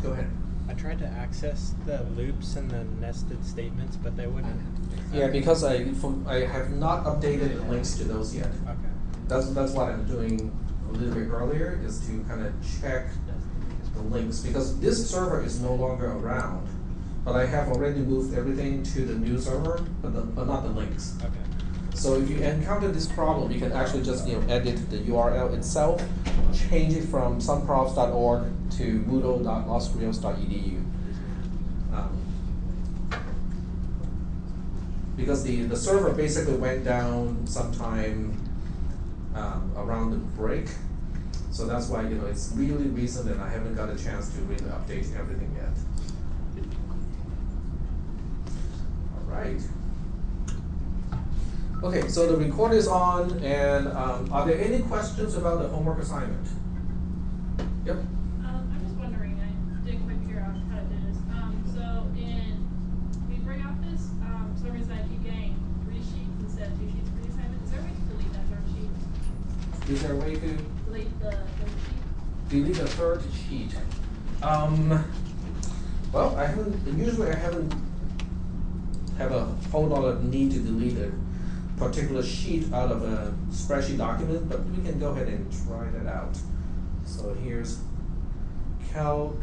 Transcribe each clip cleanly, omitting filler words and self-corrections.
go ahead. I tried to access the loops and the nested statements, but they wouldn't. Yeah, because I have not updated the links to those yet. Okay. That's what I'm doing a little bit earlier, is to kind of check the links, because this server is no longer around, but I have already moved everything to the new server, but not the links. Okay. So if you encounter this problem, you can actually just edit the URL itself, change it from sunprofs.org to moodle.losgrios.edu. Because the server basically went down sometime around the break, so that's why it's really recent and I haven't got a chance to really update everything yet. All right. Okay, so the recorder is on, and are there any questions about the homework assignment? Yep. I'm just wondering, I didn't quite figure out how to do this. So we bring out this, for some reason I keep getting 3 sheets instead of 2 sheets for the assignment. Is there a way to delete that 3rd sheet? Is there a way to Delete the 3rd sheet? delete the 3rd sheet? Well, usually I haven't have a whole lot of need to delete a particular sheet out of a spreadsheet document, but we can go ahead and try that out. So here's calc.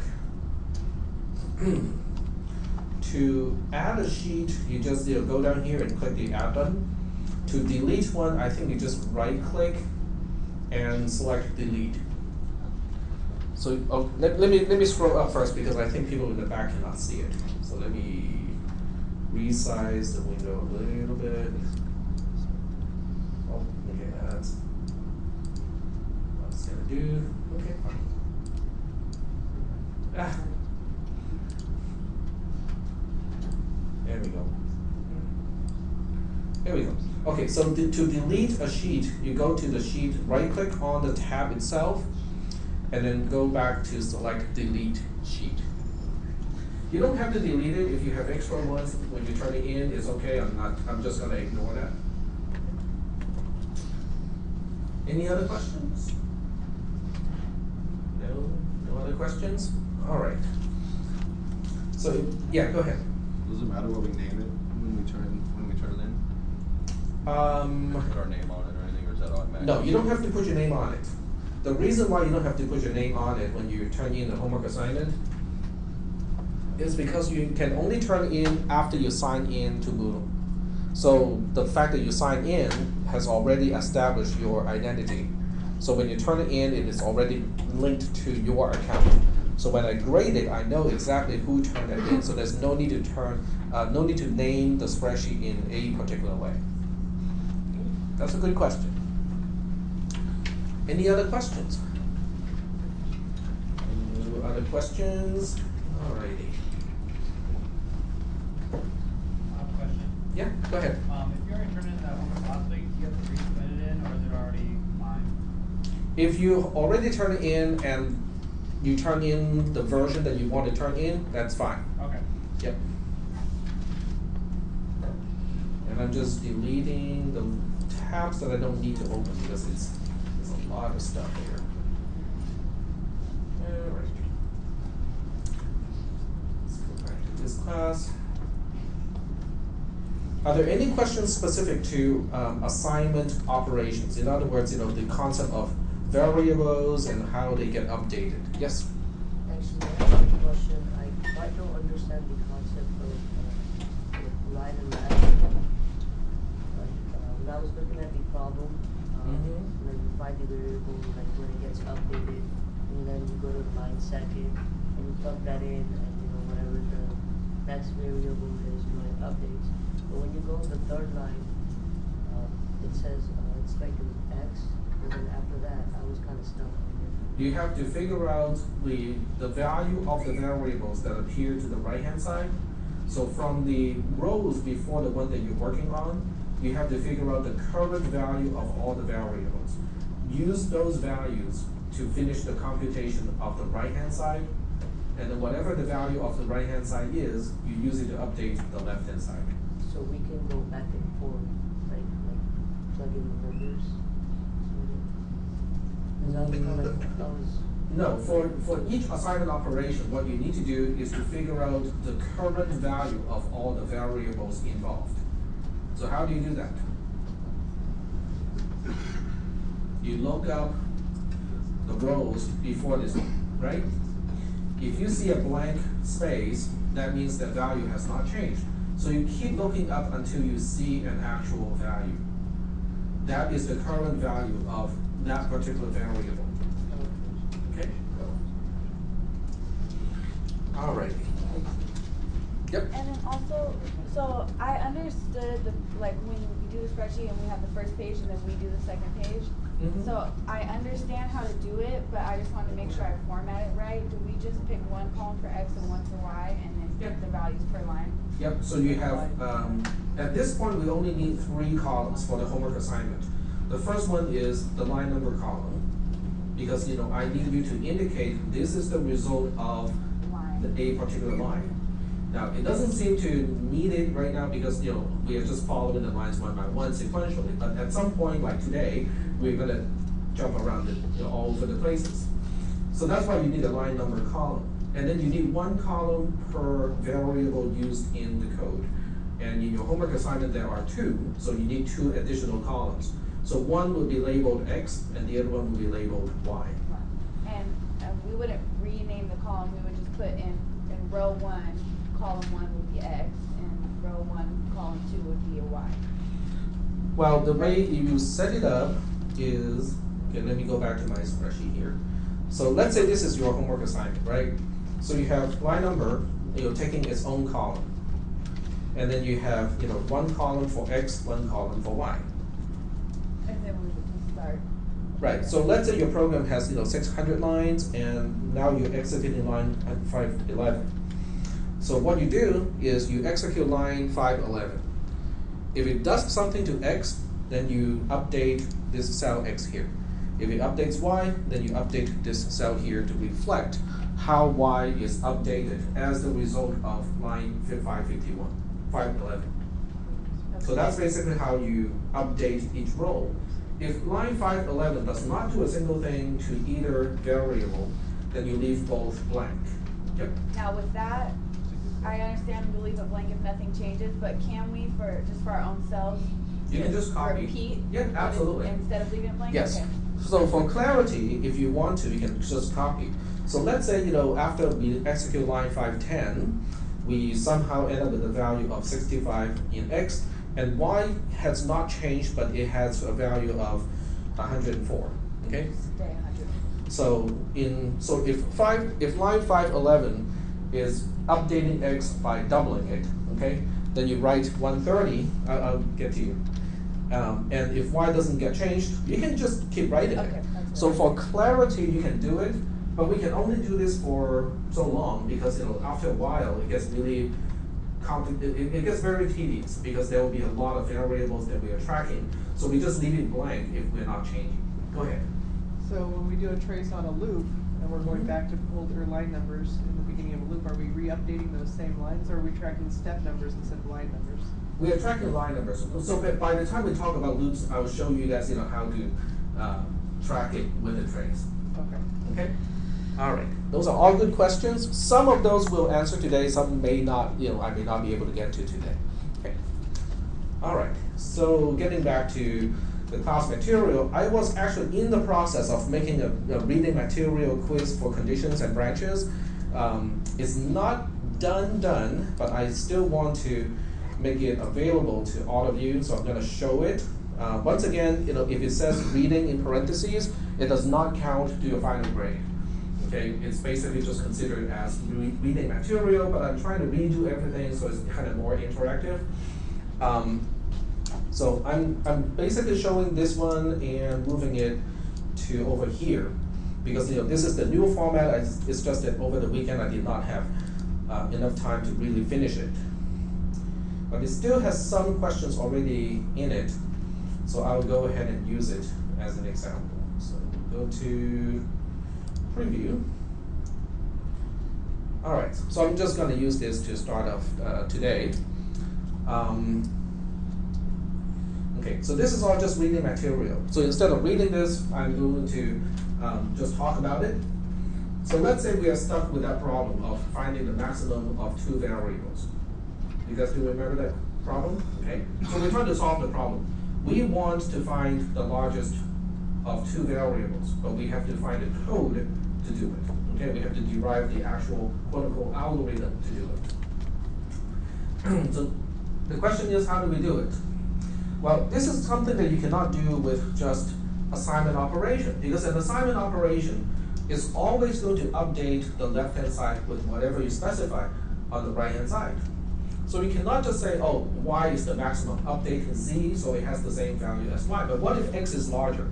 To add a sheet, you just go down here and click the add button. To delete one, I think you just right click and select delete. So let me scroll up first, because I think people in the back cannot see it. So let me resize the window a little bit. Oh, okay, that's what it's gonna do. Okay, fine. There we go. There we go. Okay, so to delete a sheet, you go to the sheet, right click on the tab itself, and then go back to select delete sheet. You don't have to delete it. If you have extra ones when you turn it in, it's okay. I'm just gonna ignore that. Any other questions? No other questions? All right. So yeah, go ahead. Does it matter what we name it when we turn it in? Put our name on it or anything, or is that automatic? No, you don't have to put your name on it. The reason why you don't have to put your name on it when you turn in the homework assignment is because you can only turn in after you sign in to Moodle. So the fact that you sign in has already established your identity. So when you turn it in, it is already linked to your account. So when I grade it, I know exactly who turned it in. So there's no need to no need to name the spreadsheet in a particular way. That's a good question. Any other questions? No other questions? Alrighty. Question. Yeah, go ahead. If you're returning that homework last week, do you have to resubmit it in, or is it already mine? If you already turn it in and you turn in the version that you want to turn in, that's fine. Okay. Yep. And I'm just deleting the tabs that I don't need to open, because there's a lot of stuff here. Alright. Let's go back to this class. Are there any questions specific to assignment operations? In other words, the concept of variables and how they get updated. Yes? Actually, I have a question. I quite don't understand the concept of line and lat. When I was looking at the problem, when you find the variable, like when it gets updated, and then you go to the line second, and you plug that in, and whatever the next variable is, it updates. But when you go to the 3rd line, it says it's like an X, and then after that, I was kind of stuck. You have to figure out the value of the variables that appear to the right-hand side. So from the rows before the one that you're working on, you have to figure out the current value of all the variables. Use those values to finish the computation of the right-hand side, and then whatever the value of the right-hand side is, you use it to update the left-hand side. So we can go back and forth, like plug in the numbers. Because I was No, for each assignment operation, what you need to do is to figure out the current value of all the variables involved. So how do you do that? You look up the rows before this one, right? If you see a blank space, that means the value has not changed. So you keep looking up until you see an actual value. That is the current value of that particular variable. Okay? All right. Yep. And then also, so I understood like when we do the spreadsheet and we have the first page and then we do the second page. Mhm. So I understand how to do it, but I just wanted to make sure I format it right. Do we just pick one column for X and one for Y and then pick the values per line? Yep, so you have, at this point, we only need 3 columns for the homework assignment. The first one is the line number column, because I need you to indicate this is the result of a particular line. Now, it doesn't seem to meet it right now because we are just following the lines one by one sequentially, but at some point, like today, we're gonna jump around it all over the places. So that's why you need a line number column. And then you need 1 column per variable used in the code. And in your homework assignment, there are 2, so you need 2 additional columns. So one will be labeled X, and the other one will be labeled Y. And we wouldn't rename the column, we would just put in row 1, column 1 would be X, and row 1, column 2 would be a Y. Well, the way you set it up is, okay, let me go back to my spreadsheet here. So let's say this is your homework assignment, right? So you have line number, taking its own column. And then you have, 1 column for X, 1 column for Y. And then we would just start. Right, so let's say your program has 600 lines and now you're executing line 511. So what you do is you execute line 511. If it does something to X, then you update this cell X here. If it updates Y, then you update this cell here to reflect how Y is updated as the result of line 511. So that's basically how you update each row. If line 511 does not do a single thing to either variable, then you leave both blank. Yep. Now with that, I understand we leave it blank if nothing changes, but can we, just for our own selves, You can just copy. repeat? Yeah, absolutely. Instead of leaving it blank? Yes. Okay. So for clarity, if you want to, you can just copy. So let's say, after we execute line 510, we somehow end up with a value of 65 in X, and Y has not changed, but it has a value of 104. Okay? Stay 100. So if line 511 is updating X by doubling it, okay, then you write 130. I'll get to you. And if Y doesn't get changed, you can just keep writing Okay, it. that's So right. for clarity, you can do it, but we can only do this for so long because after a while it gets really complicated. It gets very tedious because there will be a lot of variables that we are tracking. So we just leave it blank if we're not changing. Go ahead. So when we do a trace on a loop, and we're going back to older line numbers in the beginning of a loop, are we re-updating those same lines, or are we tracking step numbers instead of line numbers? We are tracking line numbers. So by the time we talk about loops, I will show you guys how to track it with a trace. Okay. Okay? All right. Those are all good questions. Some of those we'll answer today, some may not, I may not be able to get to today. Okay. All right. So getting back to the class material, I was actually in the process of making a reading material quiz for conditions and branches. It's not done, but I still want to make it available to all of you, so I'm going to show it. Once again, if it says reading in parentheses, it does not count to your final grade. Okay, it's basically just considered as reading material, but I'm trying to redo everything so it's kind of more interactive. So I'm basically showing this one and moving it to over here because this is the new format. It's just that over the weekend I did not have enough time to really finish it. But it still has some questions already in it, so I'll go ahead and use it as an example. So go to preview. All right, so I'm just going to use this to start off today. Okay, so this is all just reading material. So instead of reading this, I'm going to just talk about it. So let's say we are stuck with that problem of finding the maximum of two variables. You guys do remember that problem? Okay. So we're trying to solve the problem. We want to find the largest of two variables, but we have to find a code to do it. Okay, we have to derive the actual quote-unquote algorithm to do it. So the question is, how do we do it? Well, this is something that you cannot do with just assignment operation, because an assignment operation is always going to update the left-hand side with whatever you specify on the right-hand side. So we cannot just say, oh, y is the maximum, update z so it has the same value as y. But what if x is larger?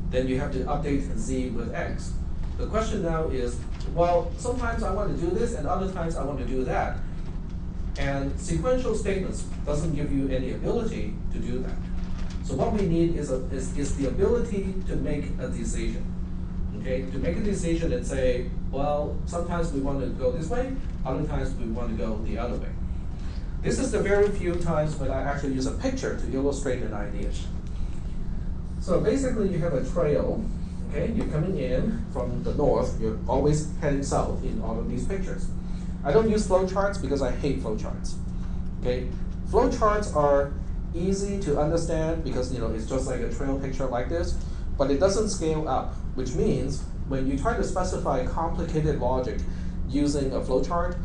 Then you have to update z with x. The question now is, well, sometimes I want to do this and other times I want to do that. And sequential statements doesn't give you any ability to do that. So what we need is the ability to make a decision. Okay, to make a decision and say, well, sometimes we want to go this way, other times we want to go the other way. This is the very few times when I actually use a picture to illustrate an idea. So basically you have a trail, okay, you're coming in from the north, you're always heading south in all of these pictures. I don't use flowcharts because I hate flowcharts. Okay, flowcharts are easy to understand because it's just like a trail picture like this, but it doesn't scale up, which means when you try to specify complicated logic using a flowchart,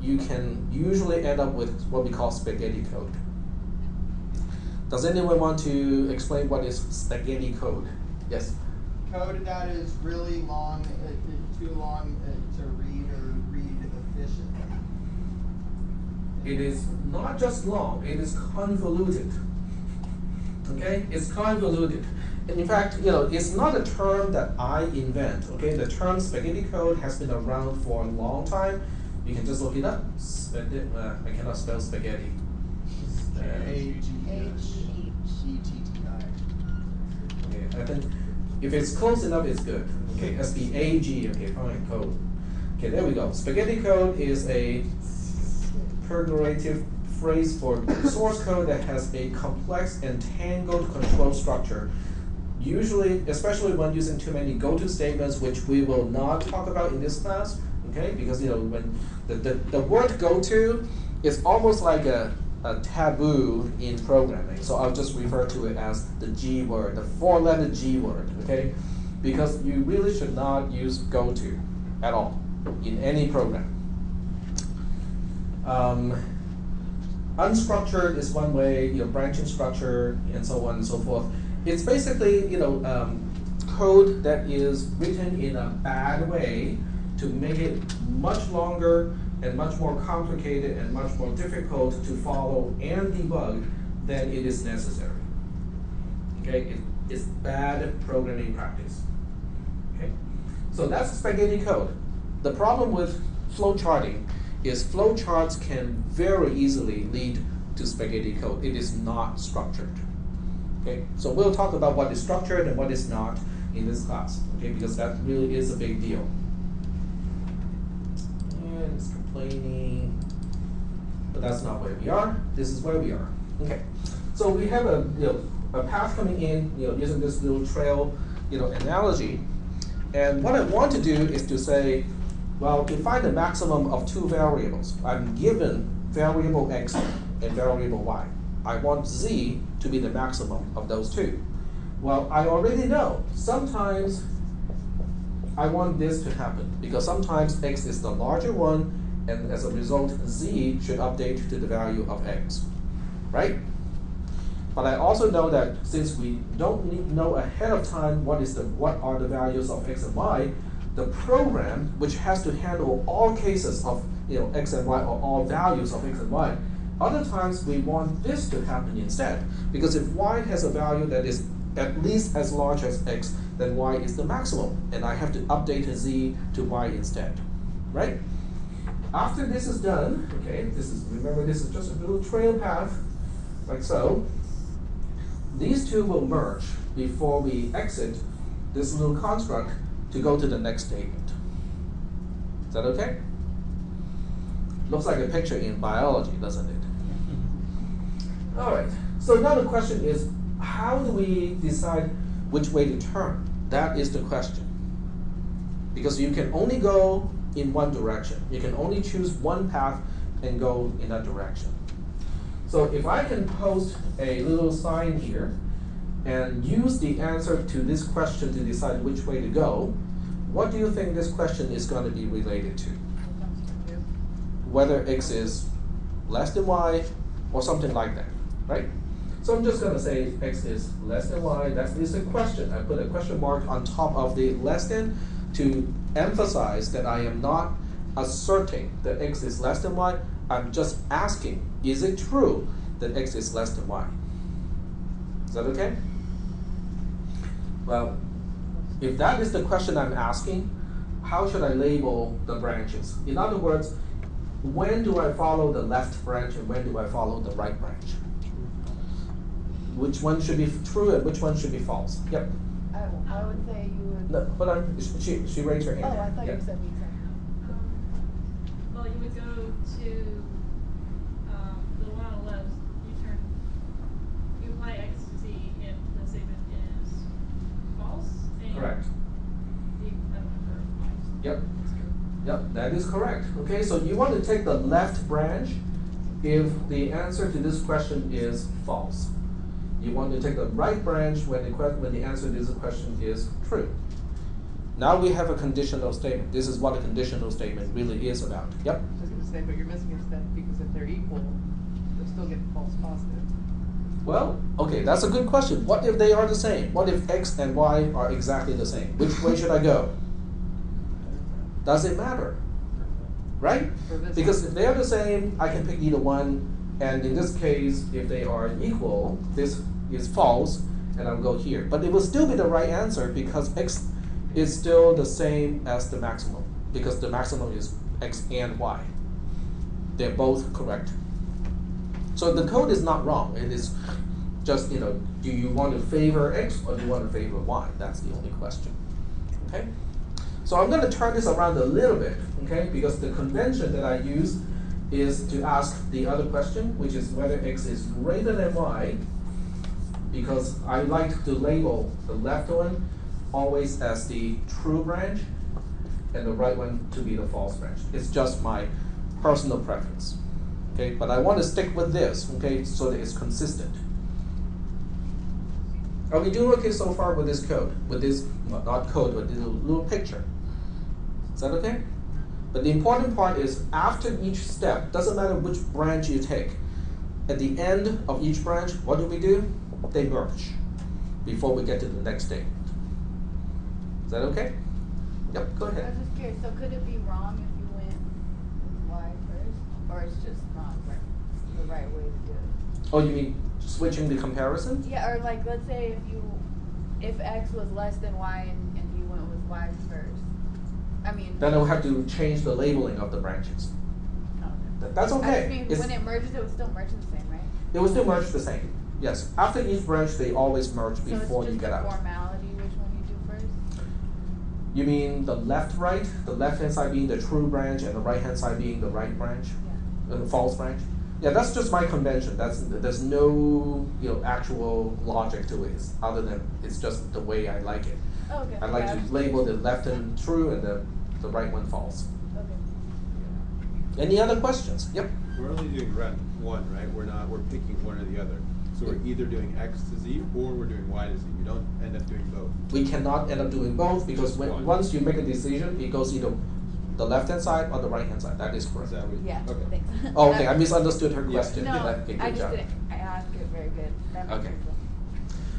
you can usually end up with what we call spaghetti code. Does anyone want to explain what is spaghetti code? Yes? Code that is really long, too long to read or read efficiently. It is not just long, it is convoluted. Okay, it's convoluted. And in fact, it's not a term that I invent. Okay, the term spaghetti code has been around for a long time. You can just look it up. I cannot spell spaghetti. A-G-H-E-T-T-I. Okay, I think if it's close enough, it's good. Okay, S-P-A-G, okay, fine, code. Okay, there we go. Spaghetti code is a pejorative phrase for source code that has a complex and tangled control structure. Usually, especially when using too many go-to statements, which we will not talk about in this class, okay? Because when the word go-to is almost like a taboo in programming. So I'll just refer to it as the G word, the four-letter G word, okay? Because you really should not use go-to at all in any program. Unstructured is one way, branching structure and so on and so forth. It's basically, code that is written in a bad way to make it much longer and much more complicated and much more difficult to follow and debug than it is necessary. Okay, it's bad programming practice. Okay, so that's spaghetti code. The problem with flowcharting is flowcharts can very easily lead to spaghetti code. It is not structured. Okay, so we'll talk about what is structured and what is not in this class. Okay, because that really is a big deal. And it's complaining, but that's not where we are. This is where we are. Okay, so we have a path coming in, using this little trail, analogy. And what I want to do is to say, well, to find the maximum of two variables, I'm given variable x and variable y. I want z to be the maximum of those two. Well, I already know sometimes I want this to happen because sometimes x is the larger one, and as a result, z should update to the value of x, right? But I also know that since we don't know ahead of time what are the values of x and y, the program, which has to handle all cases of x and y, or all values of x and y, other times we want this to happen instead. Because if y has a value that is at least as large as x, then y is the maximum, and I have to update z to y instead, right? After this is done, okay, remember this is just a little trail path, like so. These two will merge before we exit this little construct to go to the next statement. Is that okay? Looks like a picture in biology, doesn't it? All right, so now the question is, how do we decide which way to turn? That is the question. because you can only go in one direction. You can only choose one path and go in that direction. So if I can post a little sign here and use the answer to this question to decide which way to go, what do you think this question is going to be related to? Whether x is less than y or something like that, right? So I'm just going to say x is less than y. That is a question. I put a question mark on top of the less than to emphasize that I am not asserting that x is less than y. I'm just asking, is it true that x is less than y? Is that okay? Well, if that is the question I'm asking, how should I label the branches? In other words, when do I follow the left branch and when do I follow the right branch? Which one should be true and which one should be false? Yep. I would say you would. No, hold on. She raised her hand. Oh, I thought Yep. you said me. Well, you would go to the one on the left. You apply x to see if the statement is false. And Correct. the other one for y. Yep. Yep, that is correct. Okay, so you want to take the left branch if the answer to this question is false. You want to take the right branch when the answer to this question is true. Now we have a conditional statement. This is what a conditional statement really is about. Yep. I was going to say, but you're missing a step because if they're equal, they'll still get false positive. Well, okay, that's a good question. What if they are the same? What if x and y are exactly the same? Which way should I go? Does it matter? Right? Because if they are the same, I can pick either one. And in this case, if they are equal, this is false, and I'll go here. But it will still be the right answer because x is still the same as the maximum, because the maximum is x and y. They're both correct. So the code is not wrong. It is just, do you want to favor x or do you want to favor y? That's the only question. Okay? So I'm going to turn this around a little bit, okay? Because the convention that I use is to ask the other question, which is whether x is greater than y, because I like to label the left one always as the true branch and the right one to be the false branch. It's just my personal preference, okay? But I want to stick with this, okay, so that it's consistent. Are we doing okay so far with this code? With this, well, not code, but this little picture? Is that okay? But the important part is after each step, doesn't matter which branch you take, at the end of each branch, what do? They merge before we get to the next statement. Is that okay? Yep, go I ahead. was just curious, so could it be wrong if you went with y first? Or it's just wrong, right? The right way to do it? Oh, you mean switching the comparison? Yeah, or like, let's say if x was less than y and you went with y first. I mean. Then I'll have to change the labeling of the branches. Okay. That's I okay. just mean, It's- when it merges, it would still merge the same, right? It will still merge the same. Yes. After each branch, they always merge before so you it's get just out. a formality which one you do first? You mean the right? The left-hand side being the true branch and the right-hand side being the right branch? Yeah. The false branch? Yeah, that's just my convention. There's no actual logic to it, other than it's just the way I like it. Oh, okay. I like Yeah, to label the left one true and the right one false. Okay. Any other questions? Yep. We're only doing one, right? We're picking one or the other. So we're either doing x to z or we're doing y to z. We don't end up doing both. We cannot end up doing both because Just one. once you make a decision, it goes either the left-hand side or the right-hand side. That is correct. Is that what- Yeah, Okay. thanks. Oh, okay, I misunderstood her Yeah. question. No, Okay, good I just job. didn't, I asked it very good. That makes Okay. sense.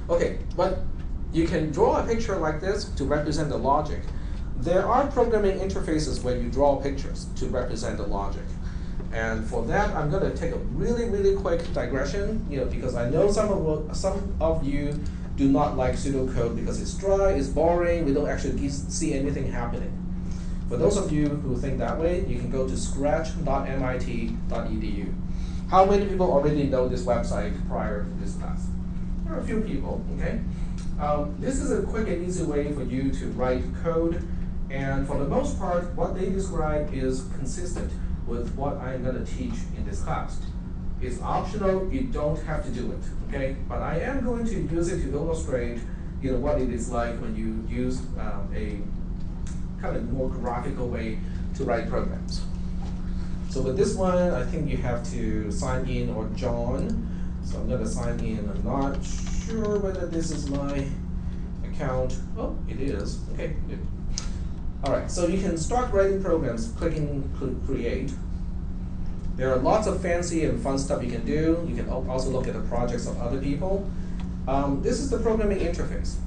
Okay, but you can draw a picture like this to represent the logic. There are programming interfaces where you draw pictures to represent the logic. And for that, I'm going to take a really, really quick digression, because I know some of you do not like pseudocode because it's dry, it's boring, we don't actually see anything happening. For those of you who think that way, you can go to scratch.mit.edu. How many people already know this website prior to this class? There are a few people, okay? This is a quick and easy way for you to write code, and for the most part, what they describe is consistent with what I'm going to teach in this class. It's optional, you don't have to do it, okay? But I am going to use it to illustrate what it is like when you use a kind of more graphical way to write programs. So with this one, I think you have to sign in or join. So I'm gonna sign in. I'm not sure whether this is my account. Oh, it is. Okay, good. All right, so you can start writing programs, clicking create. There are lots of fancy and fun stuff you can do. You can also look at the projects of other people. This is the programming interface.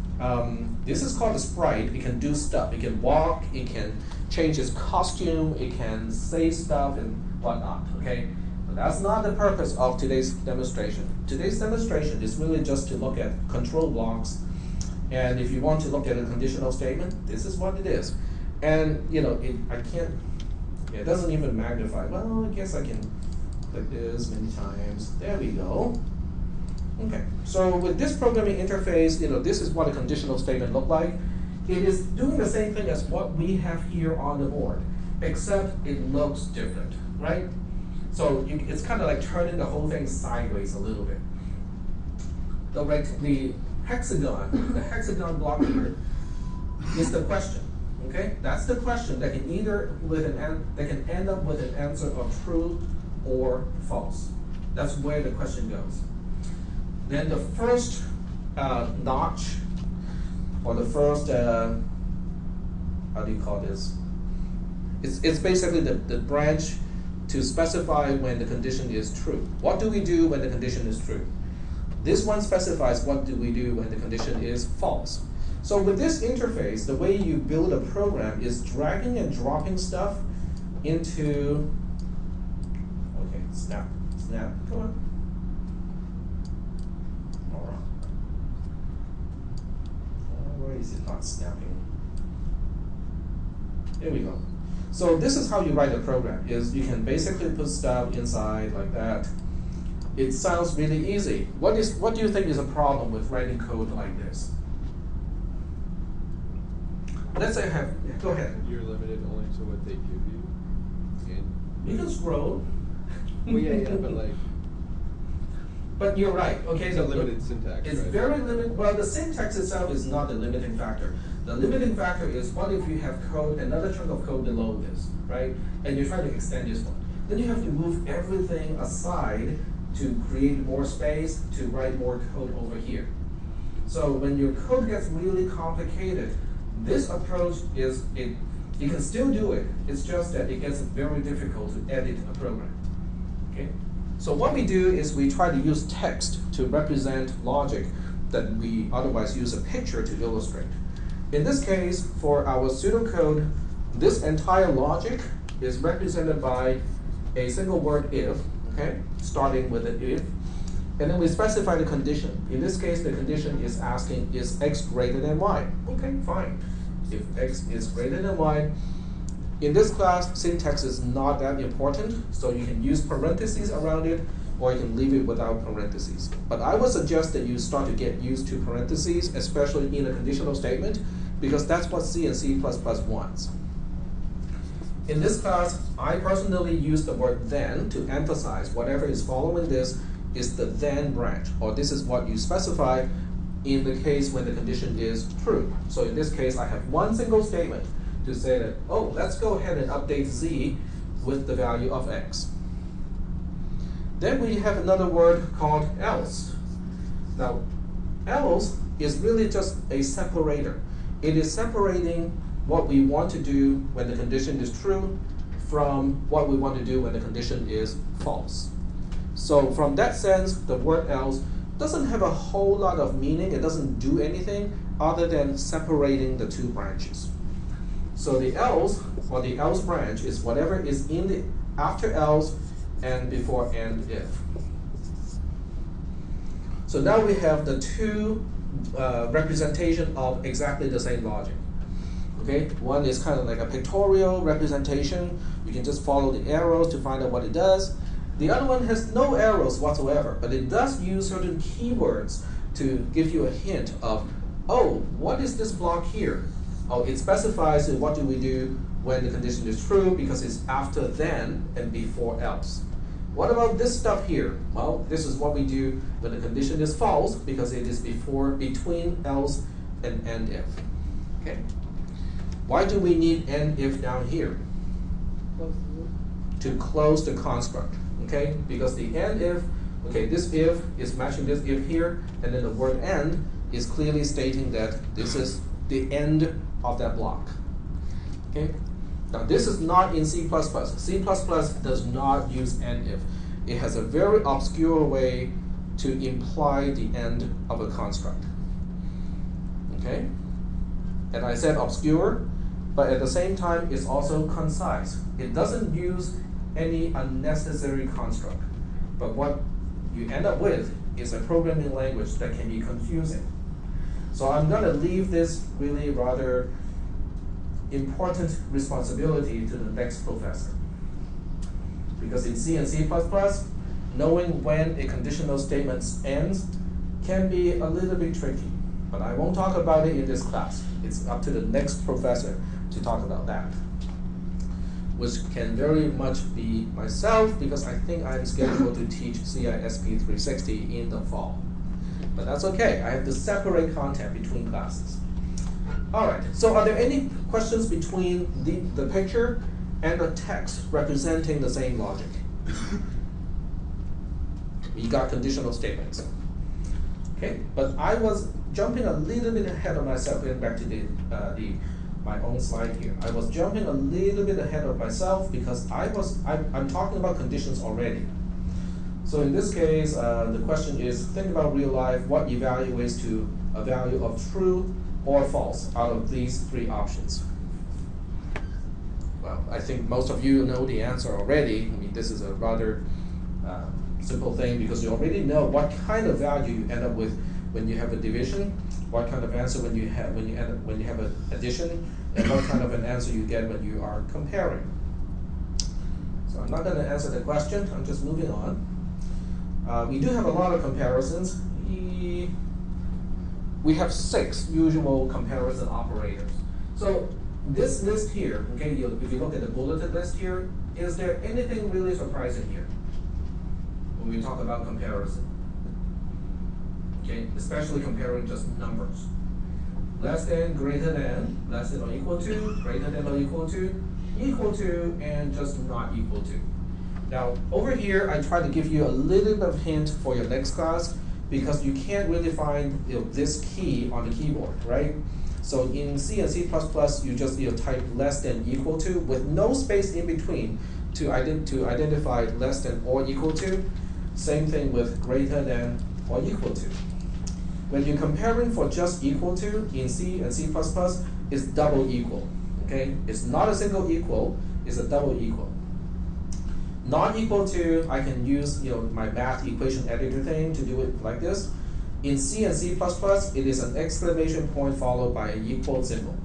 This is called a sprite. It can do stuff. It can walk. It can change its costume. It can say stuff and whatnot. Okay, but that's not the purpose of today's demonstration. Today's demonstration is really just to look at control blocks. And if you want to look at a conditional statement, this is what it is. And you know, it doesn't even magnify. Well, I guess I can click this many times. There we go. Okay, so with this programming interface, you know, this is what a conditional statement looks like. It is doing the same thing as what we have here on the board, except it looks different, right? So it's kind of like turning the whole thing sideways a little bit. The hexagon block here is the question. Okay, that's the question that can either end up with an answer of true or false. That's where the question goes. Then the first notch, or the first how do you call this? It's basically the branch to specify when the condition is true. What do we do when the condition is true? This one specifies what do we do when the condition is false. So with this interface, the way you build a program is dragging and dropping stuff into, okay, snap, come on. Why is it not snapping? There we go. So this is how you write a program, is you can basically put stuff inside like that. It sounds really easy. What do you think is a problem with writing code like this? Let's say go ahead. You're limited only to what they give you. And You can scroll. well, yeah, but like. But you're right. Okay, It's a limited syntax. It's right? very limited. Well, the syntax itself is not the limiting factor. The limiting factor is what if you have code, another chunk of code below this, right? And you're trying to extend this one. Then you have to move everything aside to create more space to write more code over here. So when your code gets really complicated, this approach is you can still do it. It's just that it gets very difficult to edit a program. Okay. So what we do is we try to use text to represent logic that we otherwise use a picture to illustrate. In this case, for our pseudocode, this entire logic is represented by a single word if, okay, starting with an if, and then we specify the condition. In this case, the condition is asking, is x greater than y? Okay, fine. If x is greater than y, in this class, syntax is not that important, so you can use parentheses around it, or you can leave it without parentheses. But I would suggest that you start to get used to parentheses, especially in a conditional statement, because that's what C and C++ wants. In this class, I personally use the word then to emphasize whatever is following this is the then branch, or this is what you specify in the case when the condition is true. So in this case, I have one single statement to say that, oh, let's go ahead and update Z with the value of X. Then we have another word called else. Now, else is really just a separator. It is separating what we want to do when the condition is true from what we want to do when the condition is false. So from that sense, the word else doesn't have a whole lot of meaning. It doesn't do anything other than separating the two branches. So the else, or the else branch, is whatever is in the after else and before and if. So now we have the two representation of exactly the same logic. Okay, one is kind of like a pictorial representation. You can just follow the arrows to find out what it does. The other one has no arrows whatsoever, but it does use certain keywords to give you a hint of, oh, what is this block here? Oh, it specifies what do we do when the condition is true because it's after then and before else. What about this stuff here? Well, this is what we do when the condition is false because it is between else and if. Okay. Why do we need and if down here? Close the loop. To close the construct, okay? Because the and if, okay, this if is matching this if here, and then the word and is clearly stating that this is the end of that block, okay? Now this is not in C++. C++ does not use and if. It has a very obscure way to imply the end of a construct, okay? And I said obscure, but at the same time it's also concise. It doesn't use any unnecessary construct. But what you end up with is a programming language that can be confusing. So I'm going to leave this really rather important responsibility to the next professor. Because in C and C++, knowing when a conditional statement ends can be a little bit tricky. But I won't talk about it in this class. It's up to the next professor to talk about that, which can very much be myself, because I think I'm scheduled to teach cisp300 in the fall. But that's okay. I have to separate content between classes. All right, so are there any questions between the picture and the text representing the same logic? You got conditional statements. Okay, but I was jumping a little bit ahead of myself, getting back to my own slide here. I was jumping a little bit ahead of myself because I'm talking about conditions already. So in this case, the question is, think about real life, what evaluates to a value of true or false out of these three options? Well, I think most of you know the answer already. I mean, this is a rather simple thing because you already know what kind of value you end up with when you have a division, what kind of answer when you have an addition, and what kind of an answer you get when you are comparing. So I'm not going to answer the question. I'm just moving on. We do have a lot of comparisons. We have 6 usual comparison operators. So this list here, okay, if you look at the bulleted list here, is there anything really surprising here when we talk about comparison? Okay, especially comparing just numbers. Less than, greater than, less than or equal to, greater than or equal to, and just not equal to. Now, over here, I try to give you a little bit of hint for your next class because you can't really find this key on the keyboard, right? So in C and C++, you just type less than equal to with no space in between to identify less than or equal to. Same thing with greater than or equal to. When you're comparing for just equal to in C and C++, it's double equal, okay? It's not a single equal, it's a double equal. Not equal to, I can use my math equation editor thing to do it like this. In C and C++, it is an exclamation point followed by an equal symbol.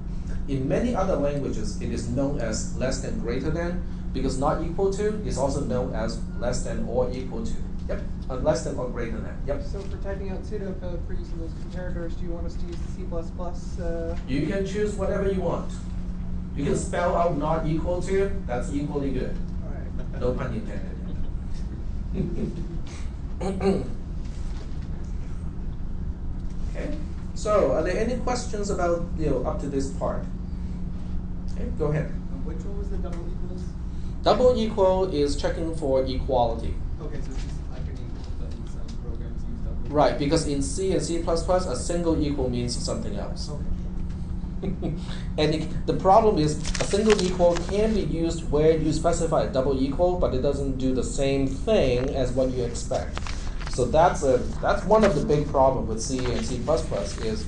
In many other languages, it is known as less than greater than, because not equal to is also known as less than or equal to. Yep, less than or greater than. Yep. So for typing out pseudocode for using those comparators, do you want us to use the C++? You can choose whatever you want. You can spell out not equal to, that's equally good. All right. No pun intended. Okay, so are there any questions about up to this part? Okay, go ahead. Which one was the double equals? Double equal is checking for equality. Okay, so it's just unequal, but in some programs use double. Right, because in C and C++, a single equal means something else. Okay. And the problem is a single equal can be used where you specify a double equal, but it doesn't do the same thing as what you expect. So that's one of the big problems with C and C++ is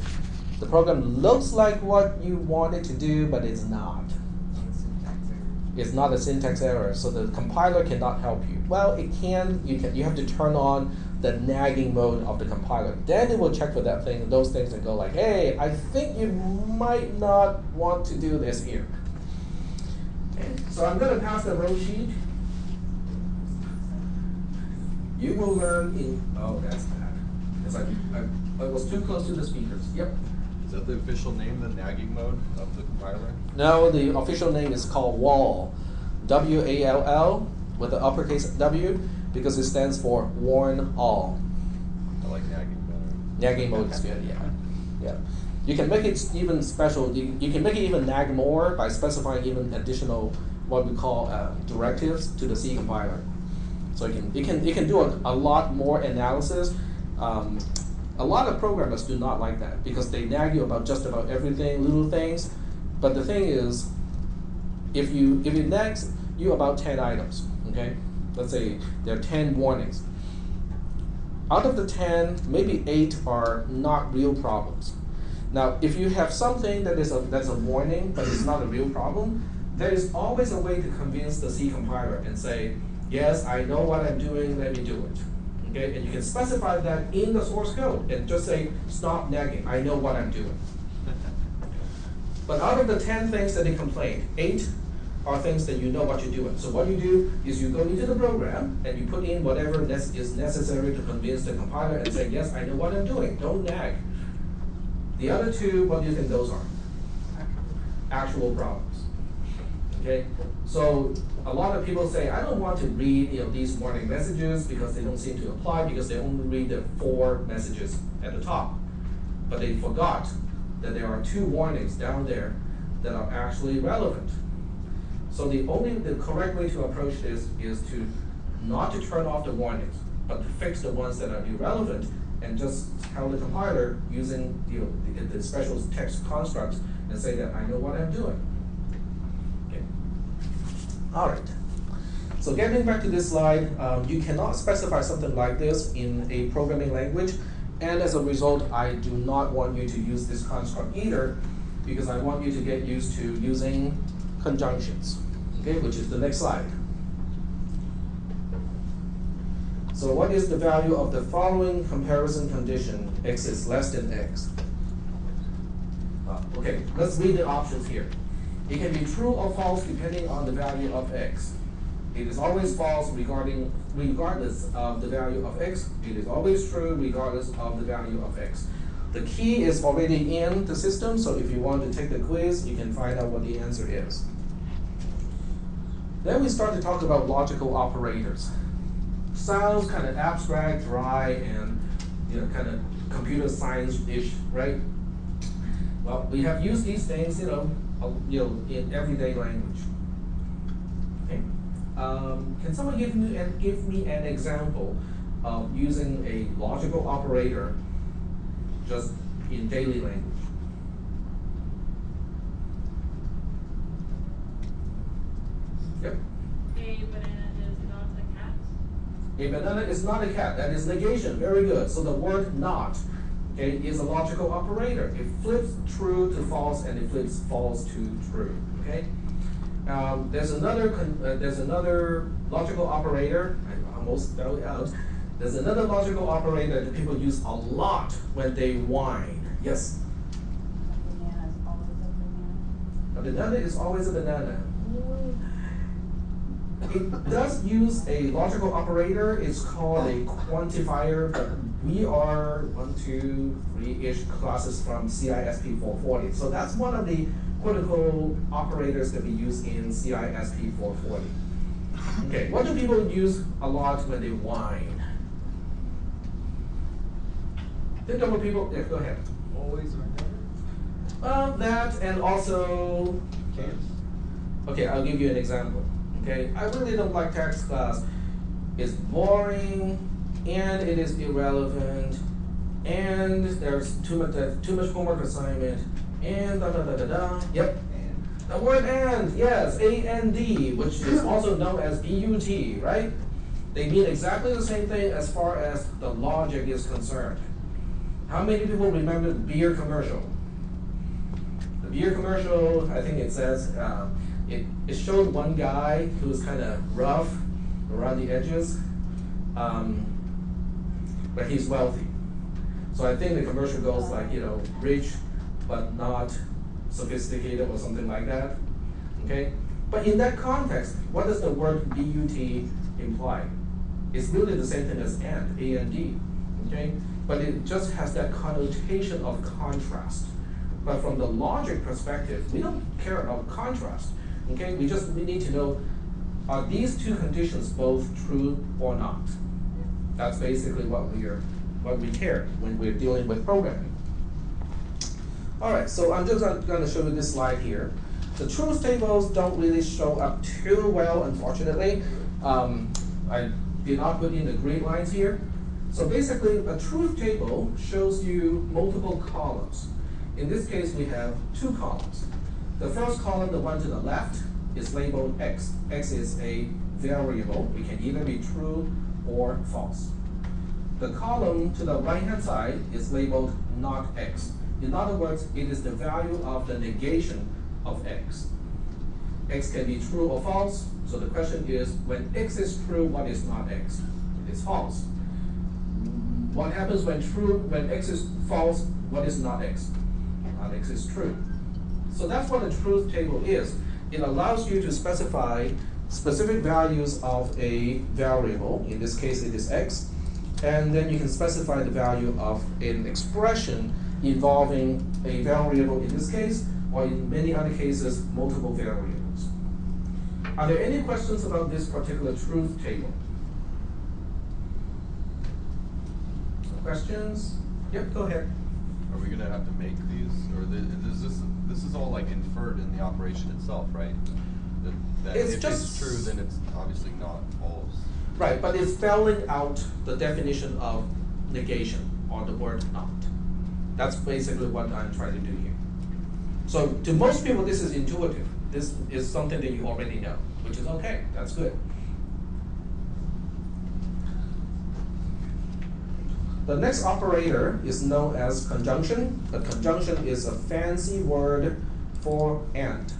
the program looks like what you want it to do, but it's not. It's not a syntax error, so the compiler cannot help you. Well, it can. You have to turn on the nagging mode of the compiler. Then it will check for those things, and go like, hey, I think you might not want to do this here. Okay, so I'm going to pass the row sheet. You will learn in. Oh, that's bad. It's like I was too close to the speakers. Yep. Is that the official name, the nagging mode of the compiler? No, the official name is called WALL, W-A-L-L, with the uppercase W, because it stands for warn all. I like nagging better. Nagging mode is good, yeah. You can make it even special. You can make it even nag more by specifying even additional what we call directives to the C compiler. So it can do a lot more analysis. A lot of programmers do not like that because they nag you about just about everything, little things. But the thing is, if it nags you about 10 items, okay? Let's say there are 10 warnings. Out of the 10, maybe 8 are not real problems. Now, if you have something that's a warning, but it's not a real problem, there is always a way to convince the C compiler and say, yes, I know what I'm doing, let me do it. Okay, and you can specify that in the source code and just say, stop nagging, I know what I'm doing. But out of the 10 things that they complain, 8 are things that you know what you're doing. So what you do is you go into the program and you put in whatever is necessary to convince the compiler and say, yes, I know what I'm doing, don't nag. The other 2, what do you think those are? Actual problems. Okay, so a lot of people say, I don't want to read these warning messages because they don't seem to apply because they only read the 4 messages at the top. But they forgot that there are 2 warnings down there that are actually relevant. So the correct way to approach this is to not to turn off the warnings, but to fix the ones that are irrelevant and just tell the compiler using the special text constructs and say that I know what I'm doing. Okay. All right. So getting back to this slide, you cannot specify something like this in a programming language, and as a result, I do not want you to use this construct either, because I want you to get used to using conjunctions, okay, which is the next slide. So what is the value of the following comparison condition, x is less than x? Okay, let's read the options here. It can be true or false depending on the value of x. It is always false regardless of the value of x. It is always true regardless of the value of x. The key is already in the system, so if you want to take the quiz, you can find out what the answer is. Then we start to talk about logical operators. Sounds kind of abstract, dry, and kind of computer science-ish, right? Well, we have used these things, in everyday language. Okay. Can someone give me an example of using a logical operator just in daily language? Yep. A banana is not a cat. A banana is not a cat. That is negation. Very good. So the word not, okay, is a logical operator. It flips true to false and it flips false to true. Okay. There's another logical operator. I almost spelled it out. There's another logical operator that people use a lot when they whine. Yes. A banana is always a banana. A banana is always a banana. It does use a logical operator. It's called a quantifier, but we are 1, 2, 3-ish classes from cisp 440. So that's one of the critical operators that we use in cisp 440. Okay, what do people use a lot when they whine? Think of what people, yeah, go ahead. Always or never? That and also, Can't. okay, I'll give you an example. Okay, I really don't like tax class. It's boring, and it is irrelevant, and there's too much homework assignment, and da da da da da. Yep. The word and, yes, A-N-D, which is also known as B-U-T, right? They mean exactly the same thing as far as the logic is concerned. How many people remember the beer commercial? The beer commercial, I think it says, it showed one guy who was kind of rough around the edges, but he's wealthy. So I think the commercial goes like, rich but not sophisticated or something like that. Okay? But in that context, what does the word B-U-T imply? It's really the same thing as and, A-N-D. Okay? But it just has that connotation of contrast. But from the logic perspective, we don't care about contrast. Okay, we need to know, are these two conditions both true or not? That's basically what we care when we're dealing with programming. All right, so I'm just going to show you this slide here. The truth tables don't really show up too well, unfortunately. I did not put in the green lines here. So basically, a truth table shows you multiple columns. In this case, we have two columns. The first column, the one to the left, is labeled x. X is a variable. It can either be true or false. The column to the right-hand side is labeled not x. In other words, it is the value of the negation of x. X can be true or false. So the question is, when x is true, what is not x? It is false. What happens when x is false, what is not x? Not x is true. So that's what a truth table is. It allows you to specify specific values of a variable. In this case, it is x. And then you can specify the value of an expression involving a variable in this case, or in many other cases, multiple variables. Are there any questions about this particular truth table? Questions? Yep, go ahead. Are we gonna have to make these, or this is all like inferred in the operation itself, right? That It's if just- it's true, then it's obviously not false. Right, but it's spelling out the definition of negation, or the word not. That's basically what I'm trying to do here. So to most people, this is intuitive. This is something that you already know, which is okay, that's good. The next operator is known as conjunction. A conjunction is a fancy word for and,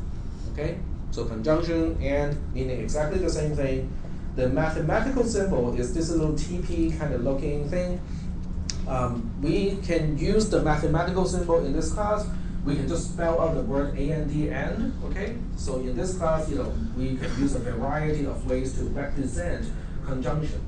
okay? So conjunction, and, meaning exactly the same thing. The mathematical symbol is this little TP kind of looking thing. We can use the mathematical symbol in this class. We can just spell out the word and, okay? So in this class, we can use a variety of ways to represent conjunction.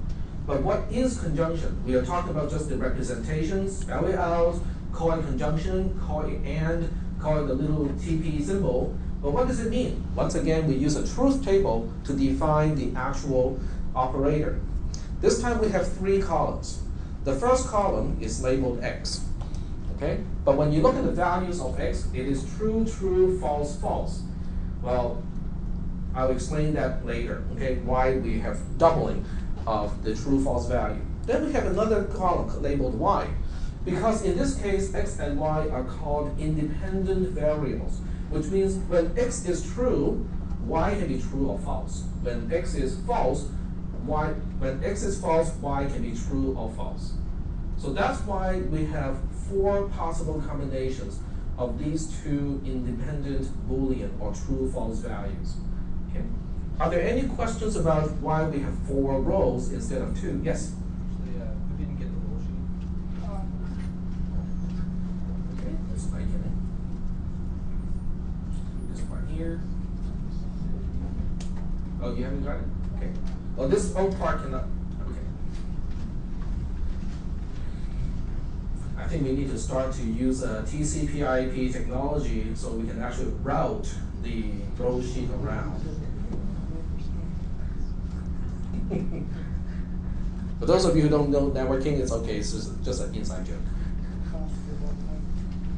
But what is conjunction? We are talking about just the representations, spell it out, call it conjunction, call it and, call it the little TP symbol. But what does it mean? Once again, we use a truth table to define the actual operator. This time we have three columns. The first column is labeled x, okay? But when you look at the values of x, it is true, true, false, false. Well, I'll explain that later, okay? Why we have doubling of the true, false value. Then we have another column labeled y, because in this case, x and y are called independent variables, which means when x is true, y can be true or false. When x is false, y can be true or false. So that's why we have four possible combinations of these two independent Boolean or true, false values. Okay. Are there any questions about why we have 4 rows instead of 2? Yes? Actually, we didn't get the roll sheet. Okay, let's try again. This part here. Oh, you haven't got it? Okay. Well, this whole part cannot. Okay. I think we need to start to use TCP/IP technology so we can actually route the row sheet around. For those of you who don't know networking, it's okay. It's just an inside joke.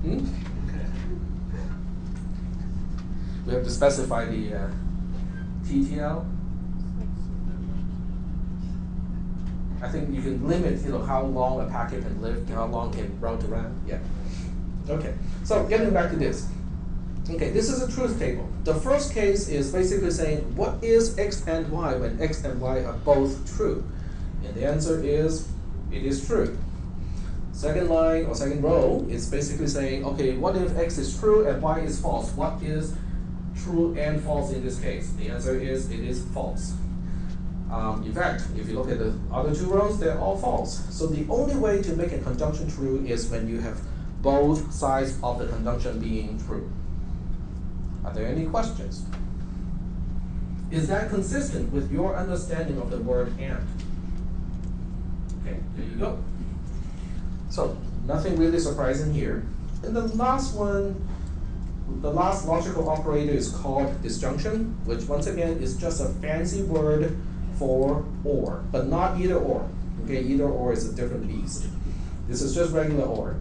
Hmm? We have to specify the TTL. I think you can limit, how long a packet can live, how long can route around. Yeah. Okay. So getting back to this. Okay, this is a truth table. The first case is basically saying, what is x and y when x and y are both true? And the answer is, it is true. Second line or second row is basically saying, okay, what if x is true and y is false? What is true and false in this case? The answer is, it is false. In fact, if you look at the other 2 rows, they're all false. So the only way to make a conjunction true is when you have both sides of the conjunction being true. Are there any questions? Is that consistent with your understanding of the word and? Okay, there you go. So, nothing really surprising here. And the last one, the last logical operator is called disjunction, which once again is just a fancy word for or, but not either or. Okay, either or is a different beast. This is just regular or.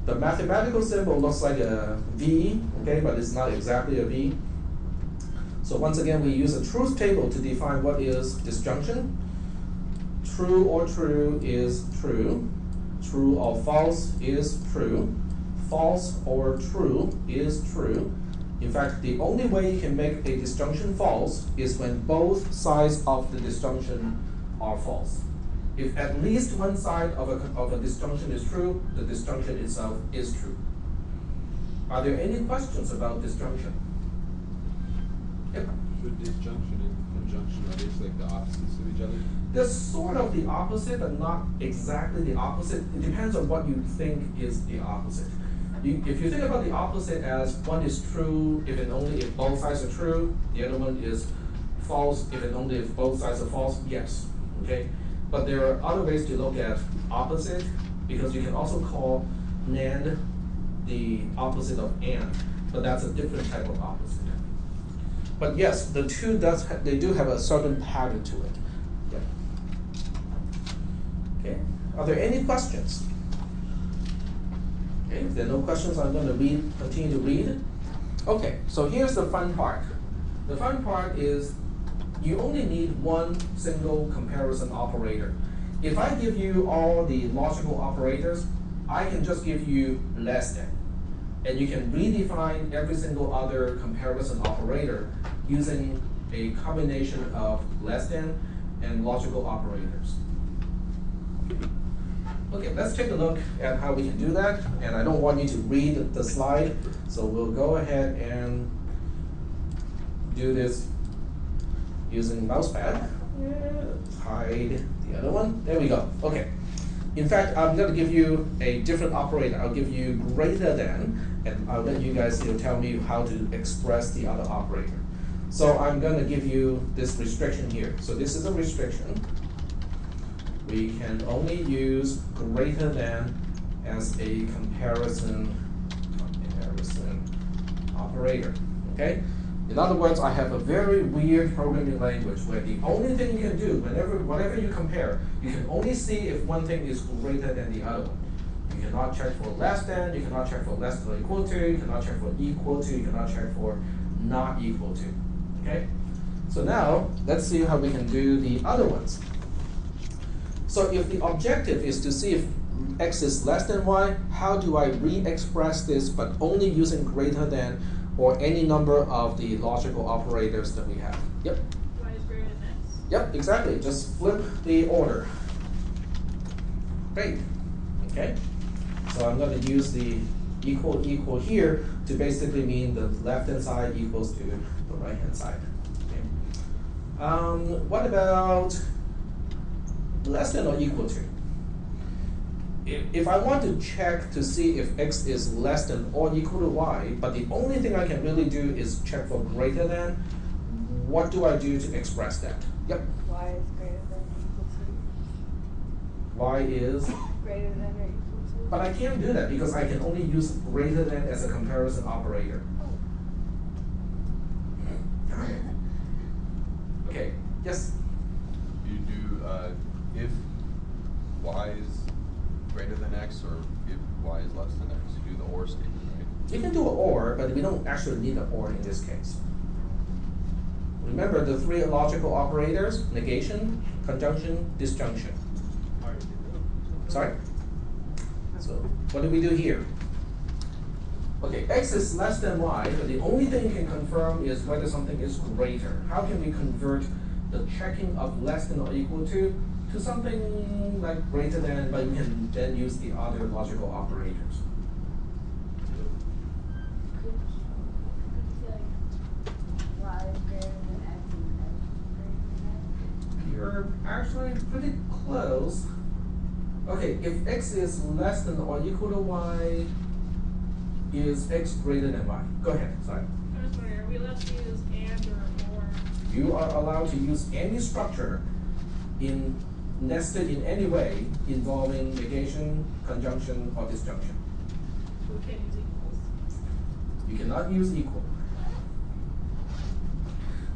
The mathematical symbol looks like a V, okay, but it's not exactly a V. So once again, we use a truth table to define what is disjunction. True or true is true. True or false is true. False or true is true. In fact, the only way you can make a disjunction false is when both sides of the disjunction are false. If at least one side of a disjunction is true, the disjunction itself is true. Are there any questions about disjunction? Yep. So disjunction and conjunction, are these like the opposites of each other? They're sort of the opposite, but not exactly the opposite. It depends on what you think is the opposite. If you think about the opposite as one is true if and only if both sides are true, the other one is false if and only if both sides are false, yes. Okay? But there are other ways to look at opposite, because you can also call NAND the opposite of AND, but that's a different type of opposite. But yes, the two they do have a certain pattern to it. Yeah. Okay. Are there any questions? Okay, if there are no questions, I'm going to continue to read. Okay, so here's the fun part. The fun part is you only need one single comparison operator. If I give you all the logical operators, I can just give you less than. And you can redefine every single other comparison operator using a combination of less than and logical operators. Okay, let's take a look at how we can do that. And I don't want you to read the slide, so we'll go ahead and do this using mousepad. Hide the other one. There we go. Okay. In fact, I'm going to give you a different operator. I'll give you greater than, and I'll let you guys tell me how to express the other operator. So I'm going to give you this restriction here. So this is a restriction. We can only use greater than as a comparison operator. Okay? In other words, I have a very weird programming language where the only thing you can do, whatever you compare, you can only see if one thing is greater than the other one. You cannot check for less than, you cannot check for less than or equal to, you cannot check for equal to, you cannot check for not equal to. Okay? So now, let's see how we can do the other ones. So if the objective is to see if x is less than y, how do I re-express this but only using greater than or any number of the logical operators that we have? Yep. Y is greater than x? Yep, exactly. Just flip the order. Great. Okay. So I'm going to use the equal here to basically mean the left-hand side equals to the right-hand side. Okay. What about less than or equal to? If I want to check to see if x is less than or equal to y, but the only thing I can really do is check for greater than, what do I do to express that? Yep. Y is greater than or equal to. Y is? Greater than or equal to. But I can't do that because I can only use greater than as a comparison operator. Okay, yes? You do, if y is greater than x or if y is less than x, you do the or statement, right? You can do an or, but we don't actually need an or in this case. Remember the three logical operators: negation, conjunction, disjunction. Sorry? So what do we do here? Okay, x is less than y, but the only thing you can confirm is whether something is greater. How can we convert the checking of less than or equal to something like greater than, but we can then use the other logical operators? Y is greater than x and x is greater than x. You're actually pretty close. Okay, if x is less than or equal to y, is x greater than y? Go ahead, sorry. I'm just wondering, are we allowed to use and or? You are allowed to use any structure nested in any way involving negation, conjunction, or disjunction. We can't use equals. You cannot use equal.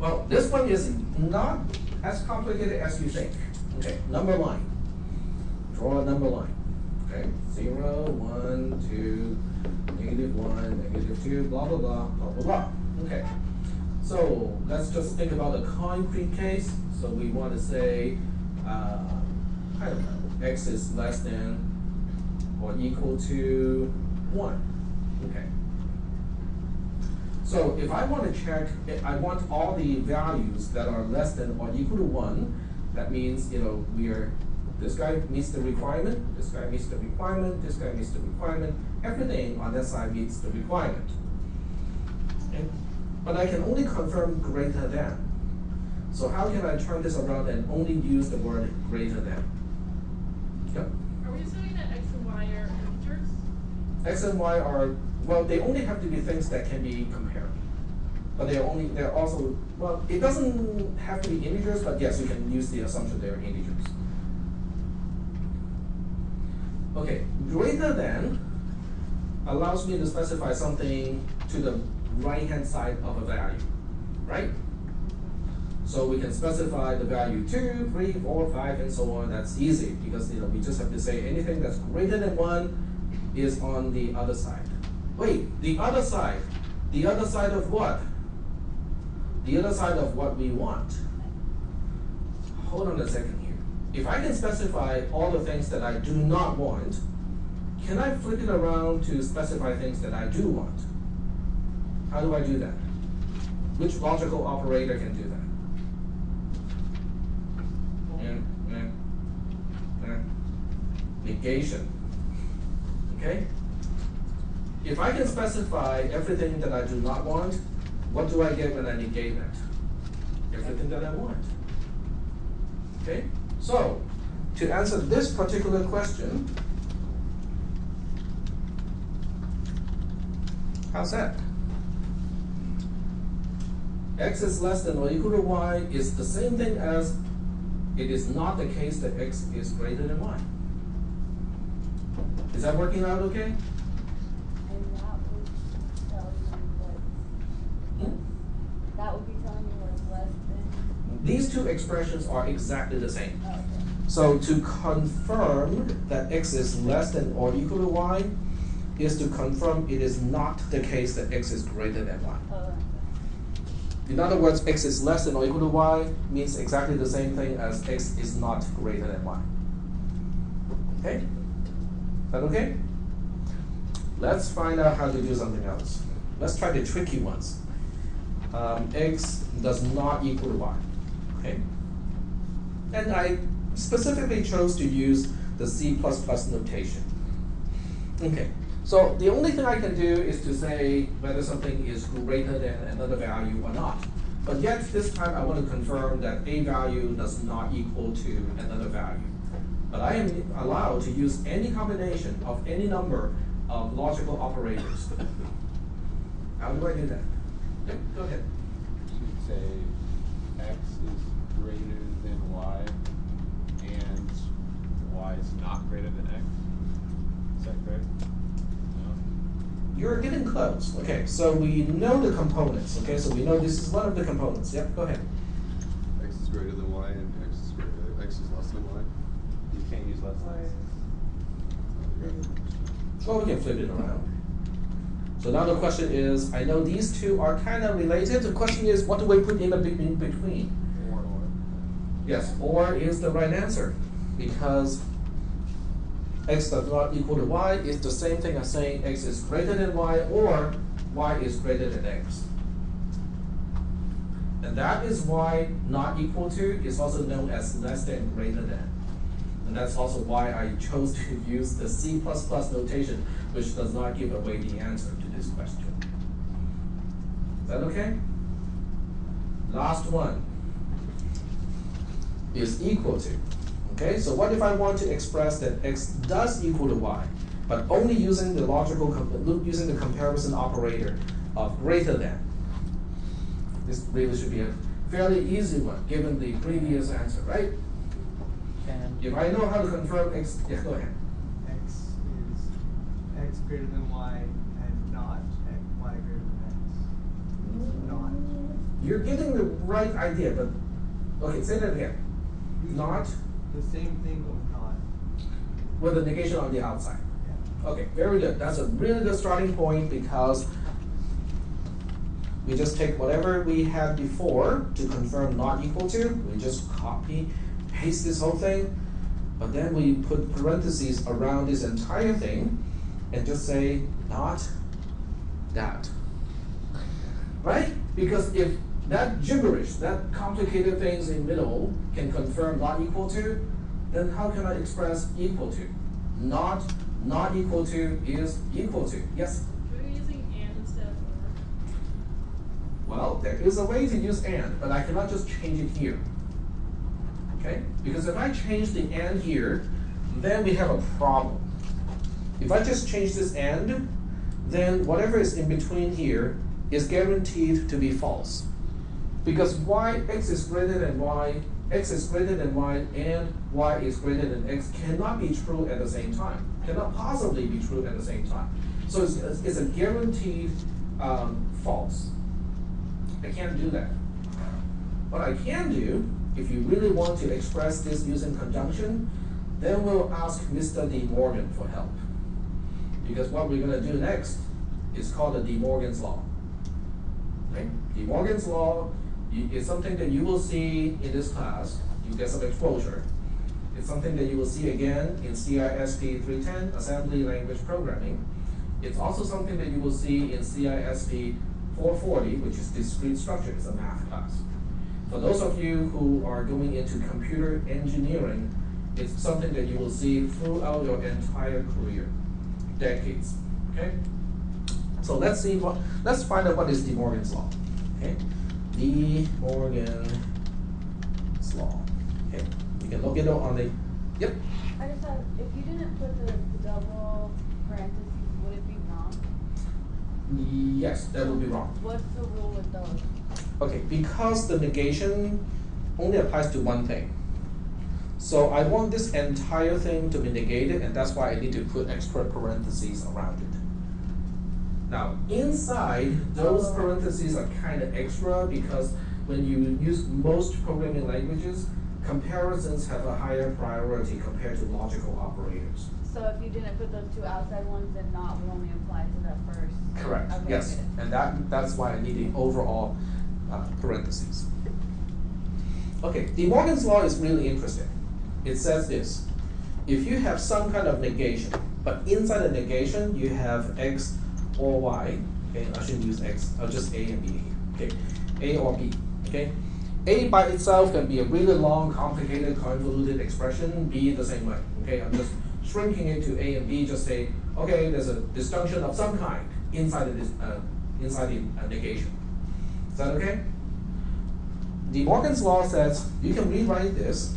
Well, this one is not as complicated as you think. Okay, number line. Draw a number line. Okay, 0, 1, 2, -1, -2, blah, blah, blah, blah, blah, blah. Okay, so let's just think about a concrete case. So we want to say, I don't know, x is less than or equal to 1. Okay. So if I want to check, I want all the values that are less than or equal to 1. That means, this guy meets the requirement, this guy meets the requirement, this guy meets the requirement. Everything on that side meets the requirement. Okay? But I can only confirm greater than. So how can I turn this around and only use the word greater than? Yep. Are we assuming that x and y are integers? X and Y are, well, they only have to be things that can be compared. But they're also, well, it doesn't have to be integers, but yes, you can use the assumption they're integers. Okay, greater than allows me to specify something to the right-hand side of a value, right? So we can specify the value 2, 3, 4, 5, and so on. That's easy because we just have to say anything that's greater than 1 is on the other side. Wait, the other side? The other side of what? The other side of what we want. Hold on a second here. If I can specify all the things that I do not want, can I flip it around to specify things that I do want? How do I do that? Which logical operator can do that? Negation. Okay? If I can specify everything that I do not want, what do I get when I negate that? Everything that I want. Okay? So, to answer this particular question, how's that? X is less than or equal to y is the same thing as it is not the case that x is greater than y. Is that working out okay? And that would tell you what, that would be telling you what's less than. These two expressions are exactly the same. Oh, okay. So to confirm that x is less than or equal to y is to confirm it is not the case that x is greater than y. Oh, okay. In other words, x is less than or equal to y means exactly the same thing as x is not greater than y. Okay? Is that okay? Let's find out how to do something else. Let's try the tricky ones. X does not equal to y. Okay? And I specifically chose to use the C++ notation. Okay. So the only thing I can do is to say whether something is greater than another value or not. But yet this time I want to confirm that a value does not equal to another value. But I am allowed to use any combination of any number of logical operators. How do I do that? Yep, go ahead. Should say x is greater than y and y is not greater than x. Is that correct? No? You're getting close. Okay, so we know the components. Okay, so we know this is one of the components. Yep, go ahead. X is greater than y and x is less than y. You can't use less than. Well, we can flip it around. So now the question is, I know these two are kind of related. The question is, what do we put in between? Or. Yes, or is the right answer. Because x does not equal to y is the same thing as saying x is greater than y or y is greater than x. And that is why not equal to is also known as less than greater than. And that's also why I chose to use the C++ notation, which does not give away the answer to this question. Is that okay? Last one is equal to. Okay, so what if I want to express that x does equal to y, but only using the using the comparison operator of greater than? This really should be a fairly easy one, given the previous answer, right? And If I know how to confirm x, yeah, go ahead. x is x greater than y and not y greater than x. It's not. You're getting the right idea, but okay, say that again. These Not. are the same thing with not. with the negation on the outside. Okay, very good. That's a really good starting point because we just take whatever we had before to confirm not equal to. We just copy, paste this whole thing, but then we put parentheses around this entire thing and just say not that. Right? Because if that gibberish, that complicated things in middle can confirm not equal to, then how can I express equal to? Not equal to is equal to. Yes? Are we using and instead of or? Well, there is a way to use and, but I cannot just change it here. Okay? Because if I change the and here, then we have a problem. If I just change this and, then whatever is in between here is guaranteed to be false. Because x is greater than y, x is greater than y, and y is greater than x cannot be true at the same time. Cannot possibly be true at the same time. So it's a guaranteed false. I can't do that. What I can do, if you really want to express this using conjunction, then we'll ask Mr. De Morgan for help. Because what we're going to do next is called the De Morgan's law. Right? De Morgan's law is something that you will see in this class. You get some exposure. It's something that you will see again in cisp300, Assembly Language Programming. It's also something that you will see in cisp440, which is Discrete Structure. It's a math class. For those of you who are going into computer engineering, it's something that you will see throughout your entire career, decades. Okay? So let's find out what is De Morgan's law. Okay? De Morgan's law. Okay? You can look it up on the, yep. I just have, if you didn't put the double parentheses, would it be wrong? Yes, that would be wrong. What's the rule with those? Okay, because the negation only applies to one thing. So I want this entire thing to be negated, and that's why I need to put extra parentheses around it. Now, inside, those parentheses are kind of extra because when you use most programming languages, comparisons have a higher priority compared to logical operators. So if you didn't put those two outside ones, then not would only apply to that first? Correct, Okay, yes. good. And that's why I need the overall parentheses. Okay, De Morgan's law is really interesting. It says this: if you have some kind of negation, but inside the negation you have x or y, okay, I shouldn't use x, I'll just a and b, okay, a or b, okay. A by itself can be a really long, complicated, convoluted expression, b the same way, okay. I'm just shrinking it to a and b, just say, okay, there's a disjunction of some kind inside the negation. Is that okay? De Morgan's law says you can rewrite this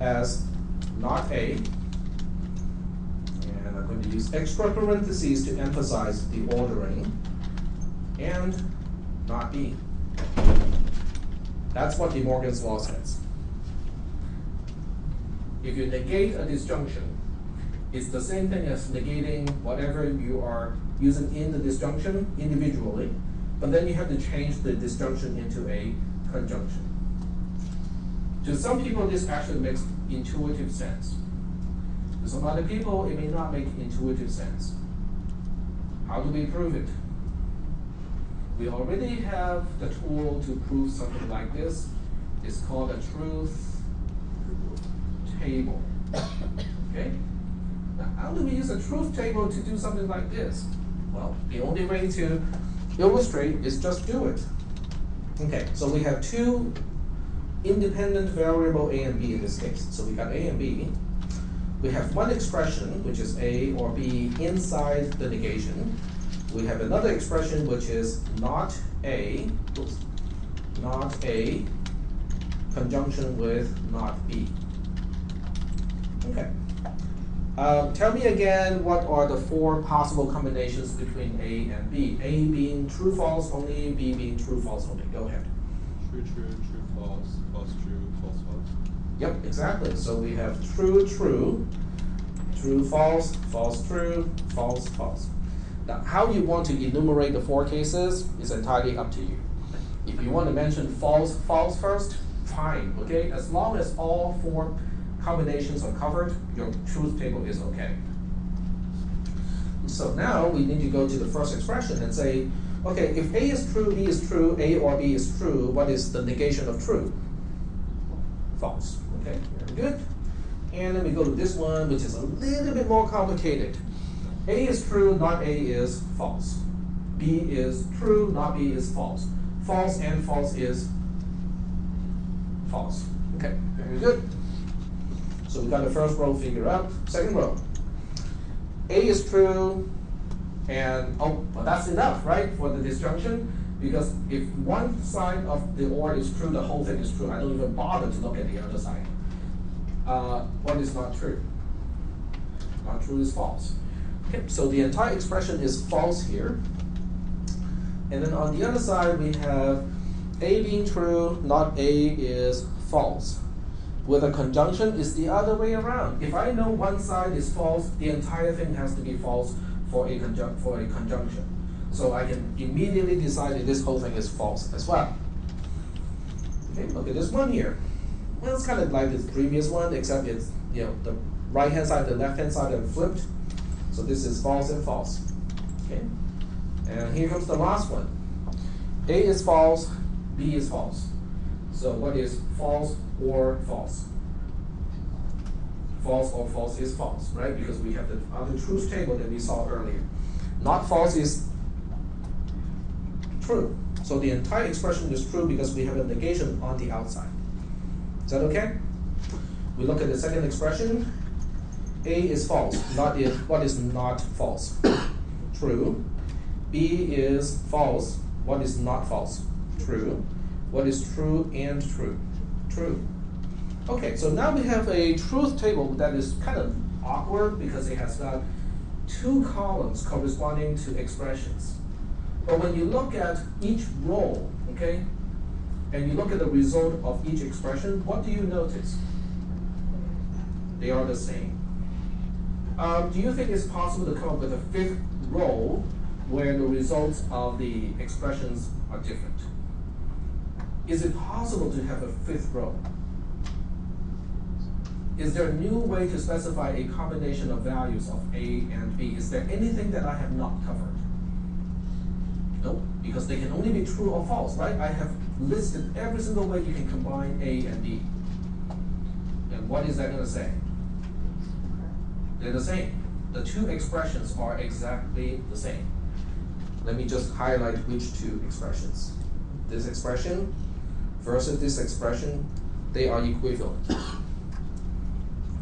as not A, and I'm going to use extra parentheses to emphasize the ordering, and not B. That's what De Morgan's law says. If you negate a disjunction, it's the same thing as negating whatever you are using in the disjunction individually, but then you have to change the disjunction into a conjunction. To some people, this actually makes intuitive sense. To some other people, it may not make intuitive sense. How do we prove it? We already have the tool to prove something like this. It's called a truth table. Okay? Now, how do we use a truth table to do something like this? Well, the only way to illustrate is just do it. Okay, so we have two independent variable a and b in this case. So we got a and b. We have one expression, which is a or b inside the negation. We have another expression, which is not a, conjunction with not b. Okay. Tell me again, what are the four possible combinations between A and B? A being true, false only, B being true, false only. Go ahead. True, true, true, false, false, true, false, false. Yep, exactly. So we have true, true, true, false, false, true, false, false. Now, how you want to enumerate the four cases is entirely up to you. If you want to mention false, false first, fine, okay? As long as all four combinations are covered, your truth table is okay. So now we need to go to the first expression and say, okay, if A is true, B is true, A or B is true, what is the negation of true? False. Okay, very good. And then we go to this one, which is a little bit more complicated. A is true, not A is false. B is true, not B is false. False and false is false. Okay, very good. So we got the first row figured out. Second row. A is true, and oh, well, that's enough, right, for the disjunction? Because if one side of the OR is true, the whole thing is true. I don't even bother to look at the other side. What is not true? Not true is false. Okay, so the entire expression is false here. And then on the other side, we have A being true, not A is false. With a conjunction, it's the other way around. If I know one side is false, the entire thing has to be false for a conjunction. So I can immediately decide that this whole thing is false as well. Okay, look at this one here. Well, it's kind of like this previous one, except it's, you know, the right hand side, the left hand side are flipped. So this is false and false. Okay, and here comes the last one. A is false, B is false. So what is false or false? False or false is false, right? Because we have the other truth table that we saw earlier. Not false is true. So the entire expression is true because we have a negation on the outside. Is that okay? We look at the second expression. A is false. What is not false? True. B is false. What is not false? True. What is true and true? True. Okay, so now we have a truth table that is kind of awkward because it has got two columns corresponding to expressions. But when you look at each row, okay, and you look at the result of each expression, what do you notice? They are the same. Do you think it's possible to come up with a fifth row where the results of the expressions are different? Is it possible to have a fifth row? Is there a new way to specify a combination of values of A and B? Is there anything that I have not covered? Nope, because they can only be true or false, right? I have listed every single way you can combine A and B. And what is that going to say? They're the same. The two expressions are exactly the same. Let me just highlight which two expressions. This expression versus this expression, they are equivalent.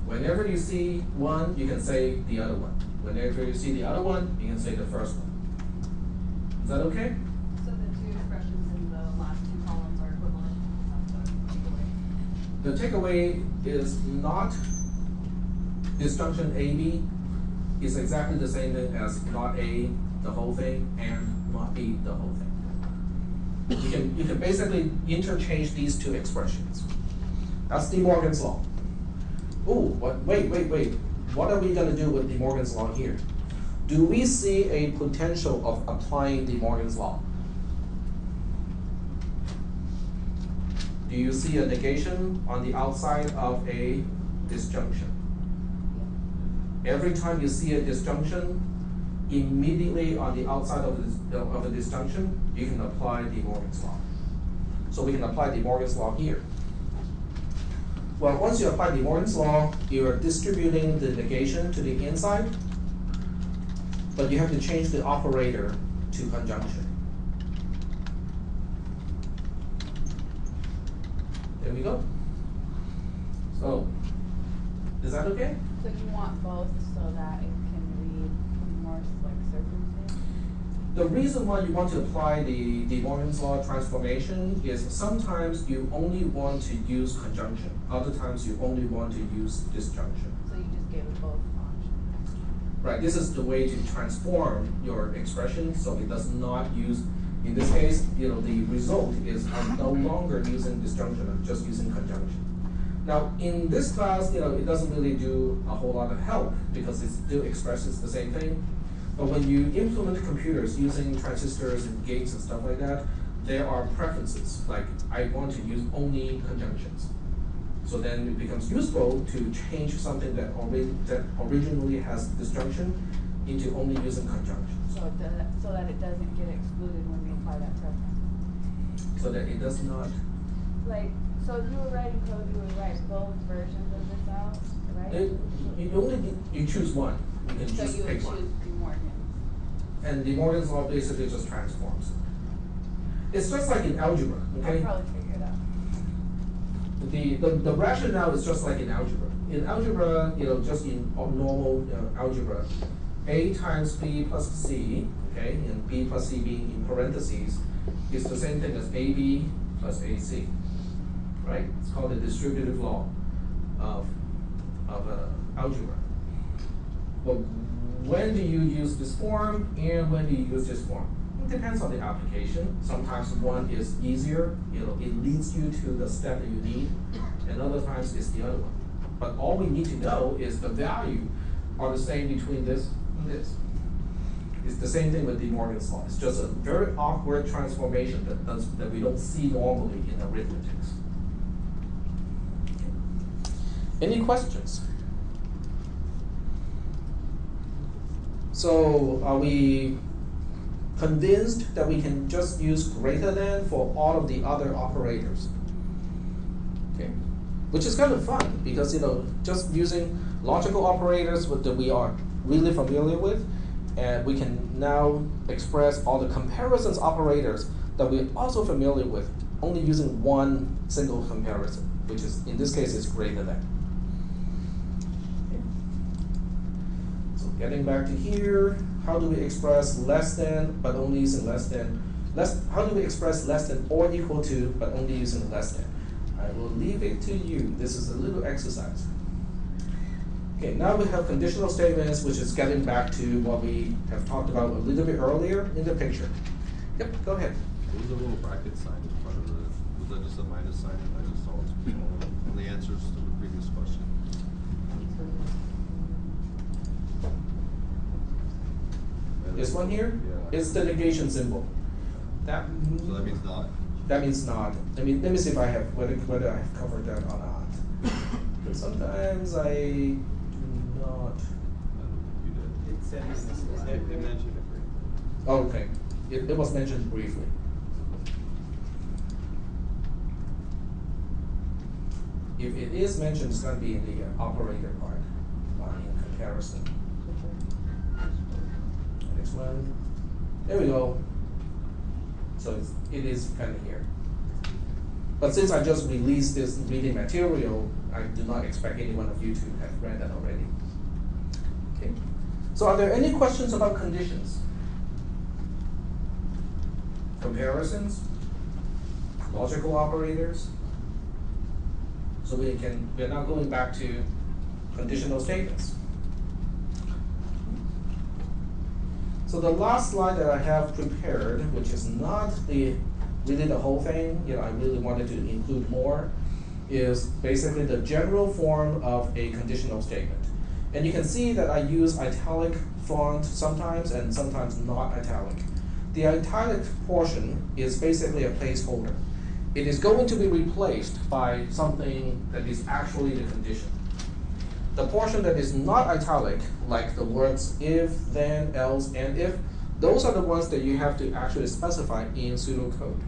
Whenever you see one, you can say the other one. Whenever you see the other one, you can say the first one. Is that okay? So the two expressions in the last two columns are equivalent? That's the takeaway. The takeaway is not disjunction AB is exactly the same thing as not A, the whole thing, and not B, the whole thing. You can basically interchange these two expressions. That's De Morgan's law. Oh, wait. What are we going to do with De Morgan's law here? Do we see a potential of applying De Morgan's law? Do you see a negation on the outside of a disjunction? Every time you see a disjunction, immediately on the outside of a disjunction, you can apply De Morgan's law. So we can apply De Morgan's law here. Well, once you apply De Morgan's law, you are distributing the negation to the inside, but you have to change the operator to conjunction. There we go. So, is that okay? So you want both so that it can read more like circumstance? The reason why you want to apply the De Morgan's law transformation is sometimes you only want to use conjunction. Other times you only want to use disjunction. So you just gave it both options. Right, this is the way to transform your expression so it does not use, in this case, the result is I'm no longer using disjunction, I'm just using conjunction. Now, in this class, it doesn't really do a whole lot of help because it still expresses the same thing. But when you implement computers using transistors and gates and stuff like that, there are preferences. Like, I want to use only conjunctions. So then it becomes useful to change something that originally has disjunction into only using conjunction. So that it doesn't get excluded when we apply that preference. So that it does not. Like, so if you were writing code, you would write both versions of this out, right? You choose one. You can So just you would pick choose one. De Morgan. And De Morgan's law basically just transforms. It's just like in algebra, okay? I'll probably figure it out. The rationale is just like in algebra. In algebra, just in normal algebra, A times B plus C, okay, and B plus C being in parentheses, is the same thing as AB plus AC, right? It's called the distributive law of algebra. Well, when do you use this form and when do you use this form? It depends on the application. Sometimes one is easier, it leads you to the step that you need, and other times it's the other one. But all we need to know is the value are the same between this and this. It's the same thing with De Morgan's law. It's just a very awkward transformation that we don't see normally in arithmetics. Any questions? So are we convinced that we can just use greater than for all of the other operators? Okay, which is kind of fun because just using logical operators that we are really familiar with, and we can now express all the comparisons operators that we're also familiar with, only using one single comparison, which is in this case is greater than. Getting back to here, how do we express less than, but only using less than? How do we express less than or equal to, but only using less than? I will leave it to you. This is a little exercise. Okay, now we have conditional statements, which is getting back to what we have talked about a little bit earlier in the picture. Yep, go ahead. What was the little bracket sign in front of was that just a minus sign? I just saw it on the answers to the previous question. This one here is the negation symbol. So that means not? That means not. Let me see if I have whether I have covered that or not. But sometimes I do not. You did. It said it mentioned it briefly. Oh, okay. It was mentioned briefly. If it is mentioned, it's going to be in the operator part, not in comparison. Next one. There we go. So it is kind of here. But since I just released this reading material, I do not expect any one of you to have read that already. Okay. So are there any questions about conditions? Comparisons? Logical operators? So we're now going back to conditional statements. So the last slide that I have prepared, which is not really the whole thing, I really wanted to include more, is basically the general form of a conditional statement. And you can see that I use italic font sometimes and sometimes not italic. The italic portion is basically a placeholder. It is going to be replaced by something that is actually the condition. The portion that is not italic, like the words if, then, else, and if, those are the ones that you have to actually specify in pseudocode.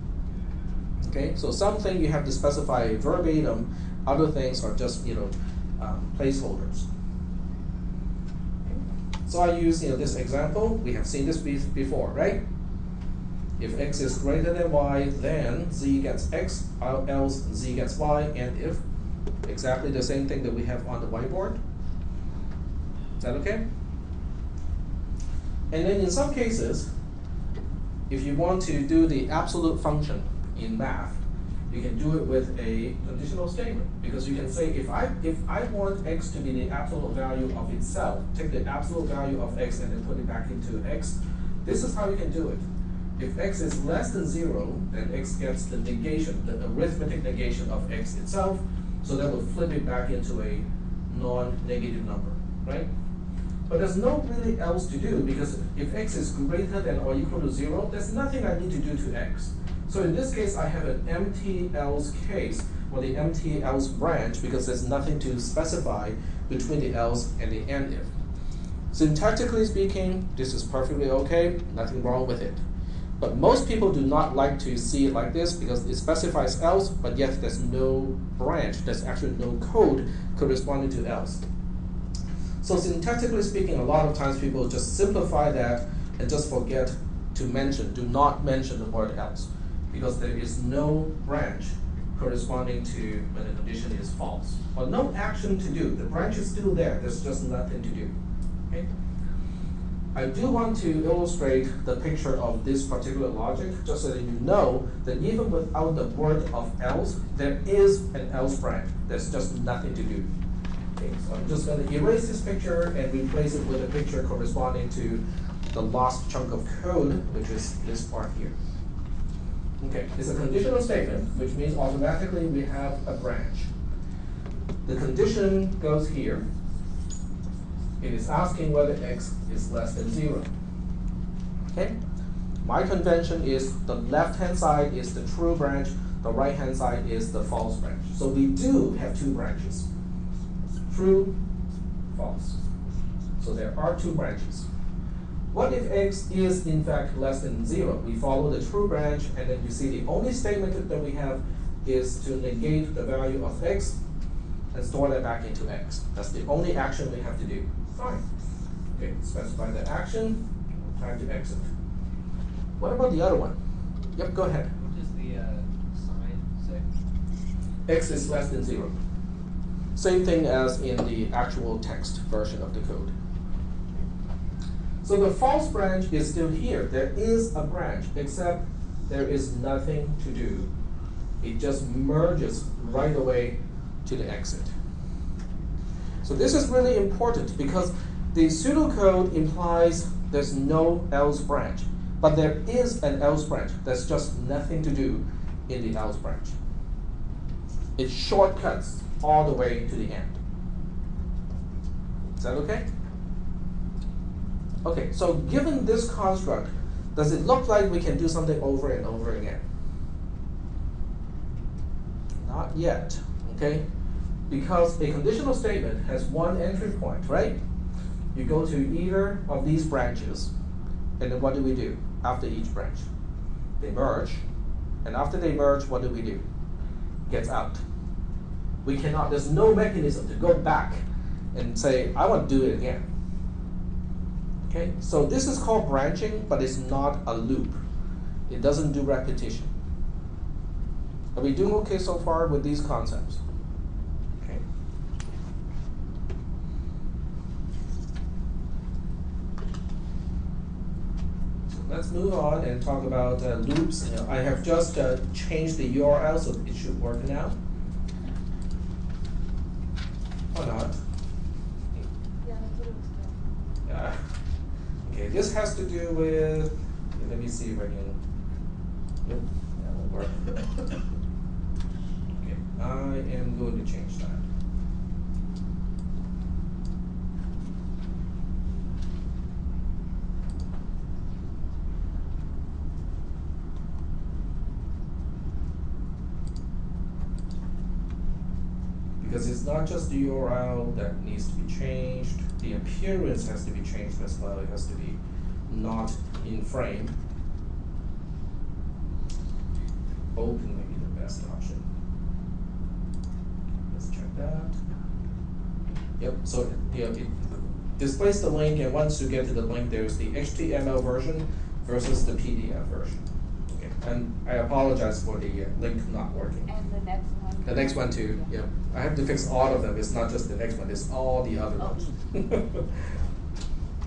Okay, so something you have to specify verbatim, other things are just placeholders. So I use this example. We have seen this before, right? If x is greater than y, then z gets x, else z gets y, and if exactly the same thing that we have on the whiteboard. Is that okay? And then in some cases, if you want to do the absolute function in math, you can do it with a conditional statement, because you can say if I want x to be the absolute value of itself, take the absolute value of x and then put it back into x, this is how you can do it. If x is less than 0, then x gets the negation, the arithmetic negation of x itself, so that will flip it back into a non-negative number, right? But there's no really else to do, because if x is greater than or equal to 0, there's nothing I need to do to x. So in this case, I have an empty else case or the empty else branch because there's nothing to specify between the else and the end if. Syntactically speaking, this is perfectly okay, nothing wrong with it. But most people do not like to see it like this because it specifies else, but yet there's no branch, there's actually no code corresponding to else. So syntactically speaking, a lot of times people just simplify that and just forget to mention, do not mention the word else, because there is no branch corresponding to when the condition is false. Or no action to do. The branch is still there, there's just nothing to do. Okay? I do want to illustrate the picture of this particular logic, just so that you know that even without the word of else, there is an else branch. There's just nothing to do. Okay, so I'm just going to erase this picture and replace it with a picture corresponding to the last chunk of code, which is this part here. Okay, it's a conditional statement, which means automatically we have a branch. The condition goes here. It is asking whether x is less than 0. Okay? My convention is the left-hand side is the true branch, the right-hand side is the false branch. So we do have two branches. True, false. So there are two branches. What if x is in fact less than 0? We follow the true branch, and then you see the only statement that we have is to negate the value of x and store that back into x. That's the only action we have to do. Fine. Okay, specify the action, time to exit. What about the other one? Yep, go ahead. What does the sign say? X is less than 0. Same thing as in the actual text version of the code. So the false branch is still here. There is a branch, except there is nothing to do. It just merges right away to the exit. So this is really important because the pseudocode implies there's no else branch, but there is an else branch. There's just nothing to do in the else branch. It shortcuts all the way to the end. Is that okay? Okay, so given this construct, does it look like we can do something over and over again? Not yet, okay? Because a conditional statement has one entry point, right? You go to either of these branches, and then what do we do after each branch? They merge, and after they merge, what do? Gets out. We cannot, there's no mechanism to go back and say, I want to do it again. Okay, so this is called branching, but it's not a loop. It doesn't do repetition. Are we doing okay so far with these concepts? Okay. So let's move on and talk about loops. I have just changed the URL, so it should work now. Or not? Yeah, that's what it was doing. Yeah. Okay, this has to do with, let me see if I can, nope, that won't work. Okay, I am going to change that. Because it's not just the URL that needs to be changed, the appearance has to be changed as well. It has to be not in frame. Open may be the best option. Let's check that. Yep, so it displays the link, and once you get to the link, there's the HTML version versus the PDF version. Okay, and I apologize for the link not working. And the next one. The next one too, yeah. I have to fix all of them. It's not just the next one, it's all the other ones.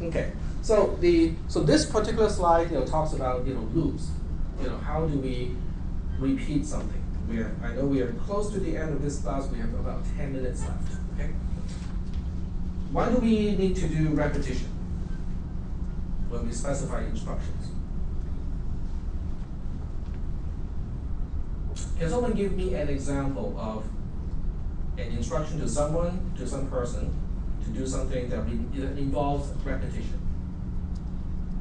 Okay, so this particular slide talks about loops. How do we repeat something? I know we are close to the end of this class. We have about 10 minutes left. Okay. Why do we need to do repetition when we specify instructions? Can someone give me an example of an instruction to someone, to some person, to do something that involves repetition?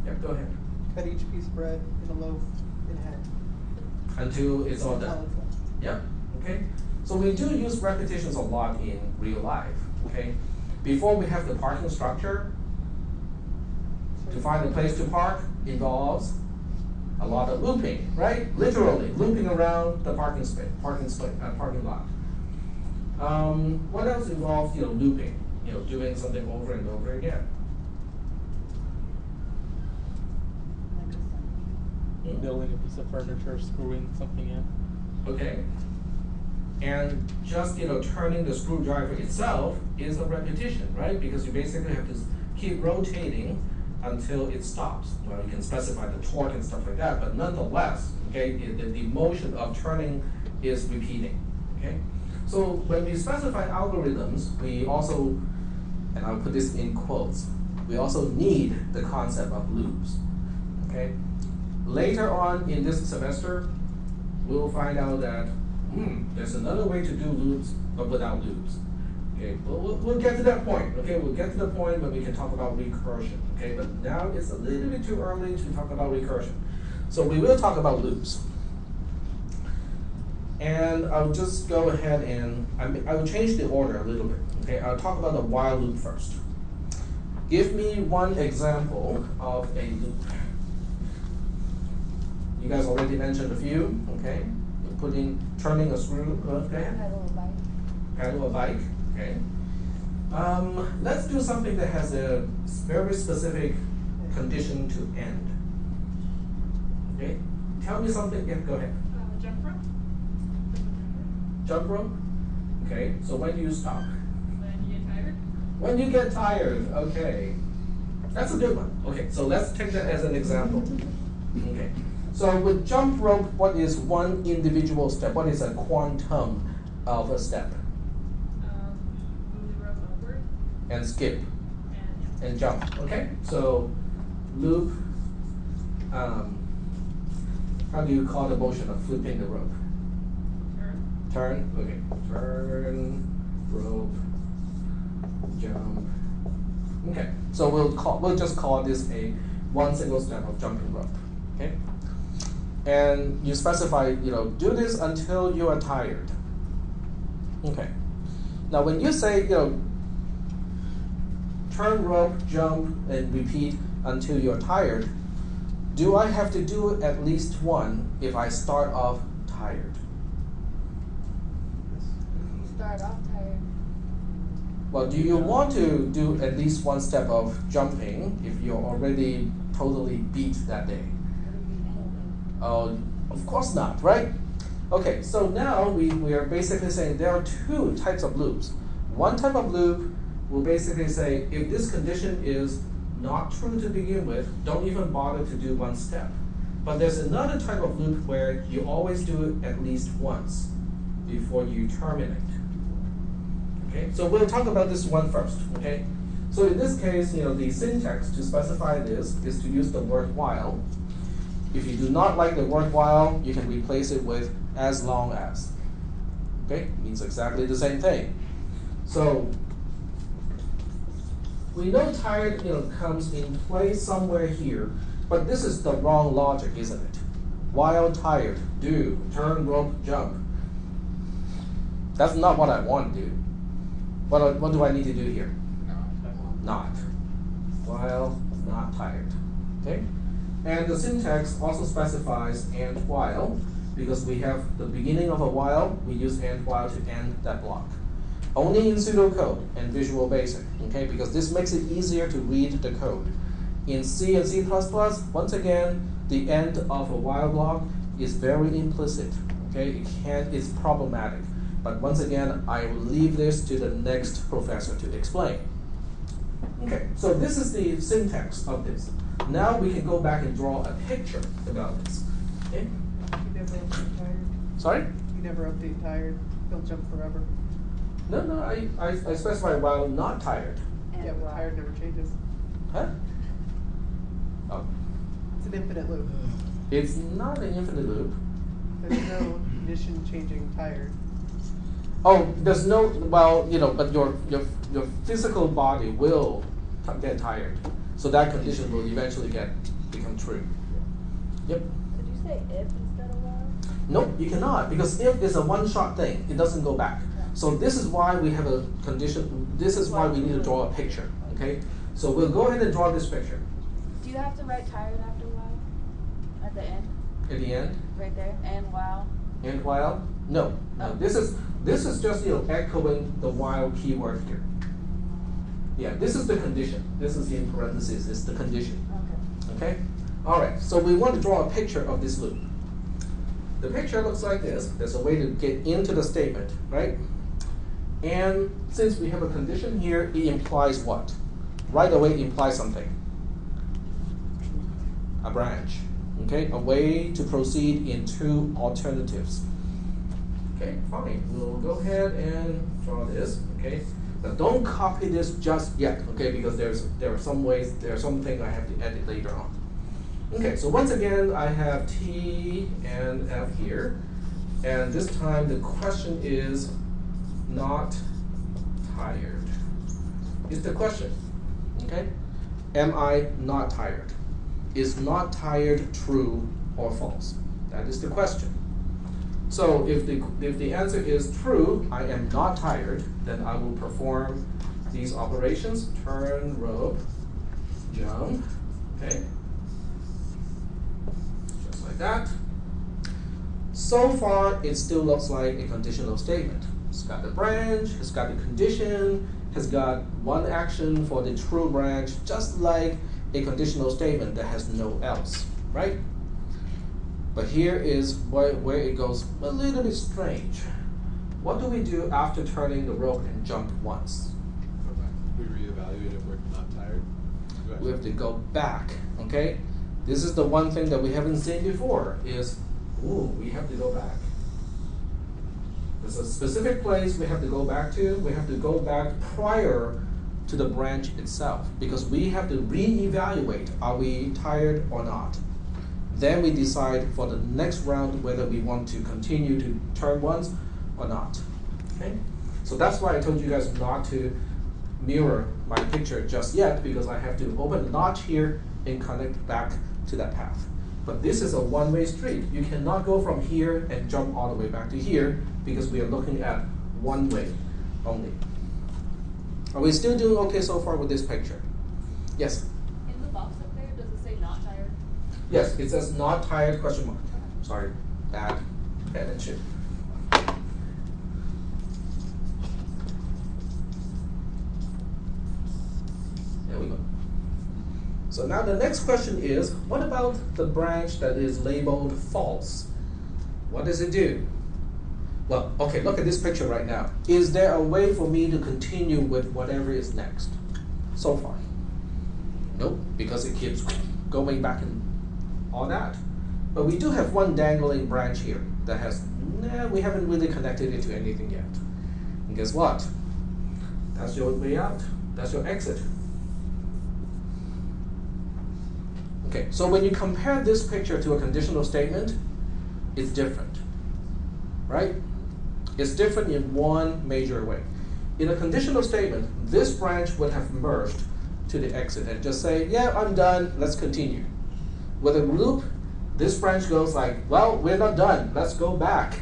Yep, go ahead. Cut each piece of bread in a loaf in half. Until it's all done. Until it's done. Yep, okay. So we do use repetitions a lot in real life, okay? Before we have the parking structure, to find a place to park involves a lot of looping, right? Literally, looping around the parking lot. What else involves, looping? Doing something over and over again. Building a piece of furniture, screwing something in. Okay. And just turning the screwdriver itself is a repetition, right? Because you basically have to keep rotating until it stops. Well, you can specify the torque and stuff like that, but nonetheless, okay, the motion of turning is repeating. Okay. So when we specify algorithms, we also, and I'll put this in quotes, we also need the concept of loops. Okay. Later on in this semester, we'll find out that there's another way to do loops, but without loops. Okay, we'll get to that point. Okay, we'll get to the point when we can talk about recursion. Okay, but now it's a little bit too early to talk about recursion. So we will talk about loops. And I'll just go ahead and I will change the order a little bit. Okay, I'll talk about the while loop first. Give me one example of a loop. You guys already mentioned a few. Okay. Turning a screw, okay? Pedal a bike, okay? Let's do something that has a very specific condition to end. Okay? Tell me something, yeah, go ahead. Jump rope. Jump rope? Okay, so when do you stop? When you get tired. When you get tired, okay. That's a good one. Okay, so let's take that as an example. Okay. So with jump rope, what is one individual step? What is a quantum of a step? Move the rope upward. And skip. And jump. Okay? So loop, how do you call the motion of flipping the rope? turn. Turn, okay. Turn, rope, jump. Okay. So we'll just call this one single step of jumping rope. Okay? And you specify, do this until you are tired. Okay. Now when you say, turn rope, jump, and repeat until you're tired, do I have to do at least one if I start off tired? You start off tired. Well, do you want to do at least one step of jumping if you're already totally beat that day? Of course not, right? Okay, so now we are basically saying there are two types of loops. One type of loop will basically say if this condition is not true to begin with, don't even bother to do one step. But there's another type of loop where you always do it at least once before you terminate. Okay, so we'll talk about this one first. Okay, so in this case, the syntax to specify this is to use the word while. If you do not like the word while, you can replace it with as long as. Okay, it means exactly the same thing. So we know tired, comes in place somewhere here, but this is the wrong logic, isn't it? While tired, do, turn, rope, jump. That's not what I want to do. What do I need to do here? Not. While not tired. Okay? And the syntax also specifies and while, because we have the beginning of a while, we use and while to end that block. Only in pseudocode and Visual Basic, okay? Because this makes it easier to read the code. In C and C++, once again, the end of a while block is very implicit, okay? It's problematic. But once again, I will leave this to the next professor to explain. Okay, so this is the syntax of this. Now we can go back and draw a picture about this. Okay? You never update tired. Sorry? You never update tired. He'll jump forever. No, I specify while not tired. Yeah, but tired never changes. Huh? Oh. It's an infinite loop. It's not an infinite loop. There's no condition changing tired. Oh, there's no, well, but your physical body will get tired. So that condition will eventually become true. Yep. Could you say if instead of while? Nope, you cannot, because if it's a one-shot thing, it doesn't go back. So this is why we have a condition, this is why we need to draw a picture, okay? So we'll go ahead and draw this picture. Do you have to write tired after while? At the end? At the end, Right there? And while? and while, no. Oh. This is just, echoing the while keyword here. Yeah, this is the condition. This is in parentheses, it's the condition. Okay. Okay? All right, so we want to draw a picture of this loop. The picture looks like this. There's a way to get into the statement, right? And since we have a condition here, it implies what? Right away it implies something. A branch, okay? A way to proceed in two alternatives. Okay, fine. We'll go ahead and draw this, okay? Now don't copy this just yet, okay? Because there are something I have to edit later on. Okay, so once again, I have T and F here. And this time the question is not tired. It's the question, okay? Am I not tired? Is not tired true or false? That is the question. So if the answer is true, I am not tired, then I will perform these operations: turn, rope, jump, okay? Just like that. So far, it still looks like a conditional statement. It's got the branch, it's got the condition, has got one action for the true branch, just like a conditional statement that has no else, right? But here is where it goes a little bit strange. What do we do after turning the rope and jump once? We reevaluate if we're not tired. We have to go back, okay? This is the one thing that we haven't seen before is, we have to go back. There's a specific place we have to go back to. We have to go back prior to the branch itself because we have to reevaluate, are we tired or not? Then we decide for the next round whether we want to continue to turn once or not, okay? So that's why I told you guys not to mirror my picture just yet because I have to open a notch here and connect back to that path. But this is a one-way street. You cannot go from here and jump all the way back to here because we are looking at one way only. Are we still doing okay so far with this picture? Yes? In the box up there, does it say not tired? Yes, it says not tired question mark. Sorry, bad penmanship. There we go. So now the next question is, what about the branch that is labeled false? What does it do? Well, okay, look at this picture right now. Is there a way for me to continue with whatever is next so far? Nope, because it keeps going back and all that. But we do have one dangling branch here that has, we haven't really connected it to anything yet. And guess what? That's your way out. That's your exit. Okay, so when you compare this picture to a conditional statement, it's different, right? It's different in one major way. In a conditional statement, this branch would have merged to the exit and just say, yeah, I'm done, let's continue. With a loop, this branch goes like, well, we're not done, let's go back.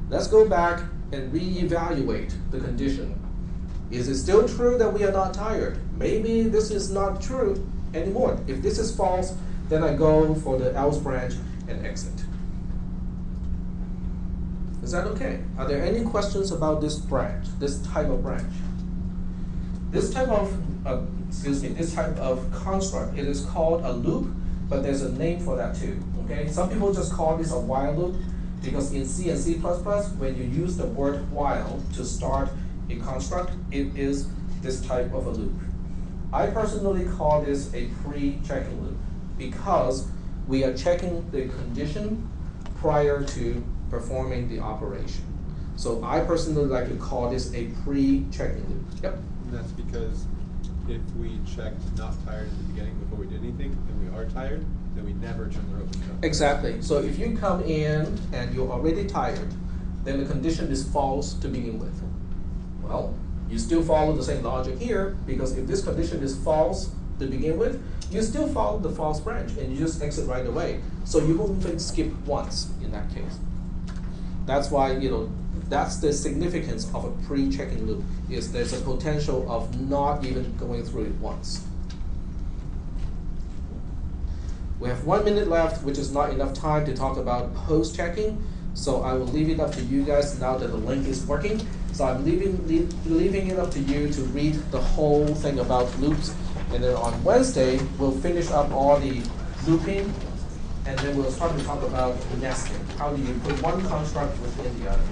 Let's go back and reevaluate the condition. Is it still true that we are not tired? Maybe this is not true anymore. If this is false, then I go for the else branch and exit. Is that okay? Are there any questions about this branch, this type of branch? This type of, this type of construct, it is called a loop, but there's a name for that too, okay? Some people just call this a while loop because in C and C++, when you use the word while to start a construct, it is this type of a loop. I personally call this a pre-checking loop because we are checking the condition prior to performing the operation. So I personally like to call this a pre-checking loop. Yep. And that's because if we checked not tired in the beginning before we did anything, and we are tired, then we never turn the rope and jump. Exactly. So if you come in and you're already tired, then the condition is false to begin with. Well, you still follow the same logic here, because if this condition is false to begin with, you still follow the false branch and you just exit right away. So you won't even skip once in that case. That's why, that's the significance of a pre-checking loop, is there's a potential of not even going through it once. We have 1 minute left, which is not enough time to talk about post-checking. So I will leave it up to you guys now that the link is working. So I'm leaving it up to you to read the whole thing about loops. And then on Wednesday, we'll finish up all the looping, and then we'll start to talk about nesting. How do you put one construct within the other?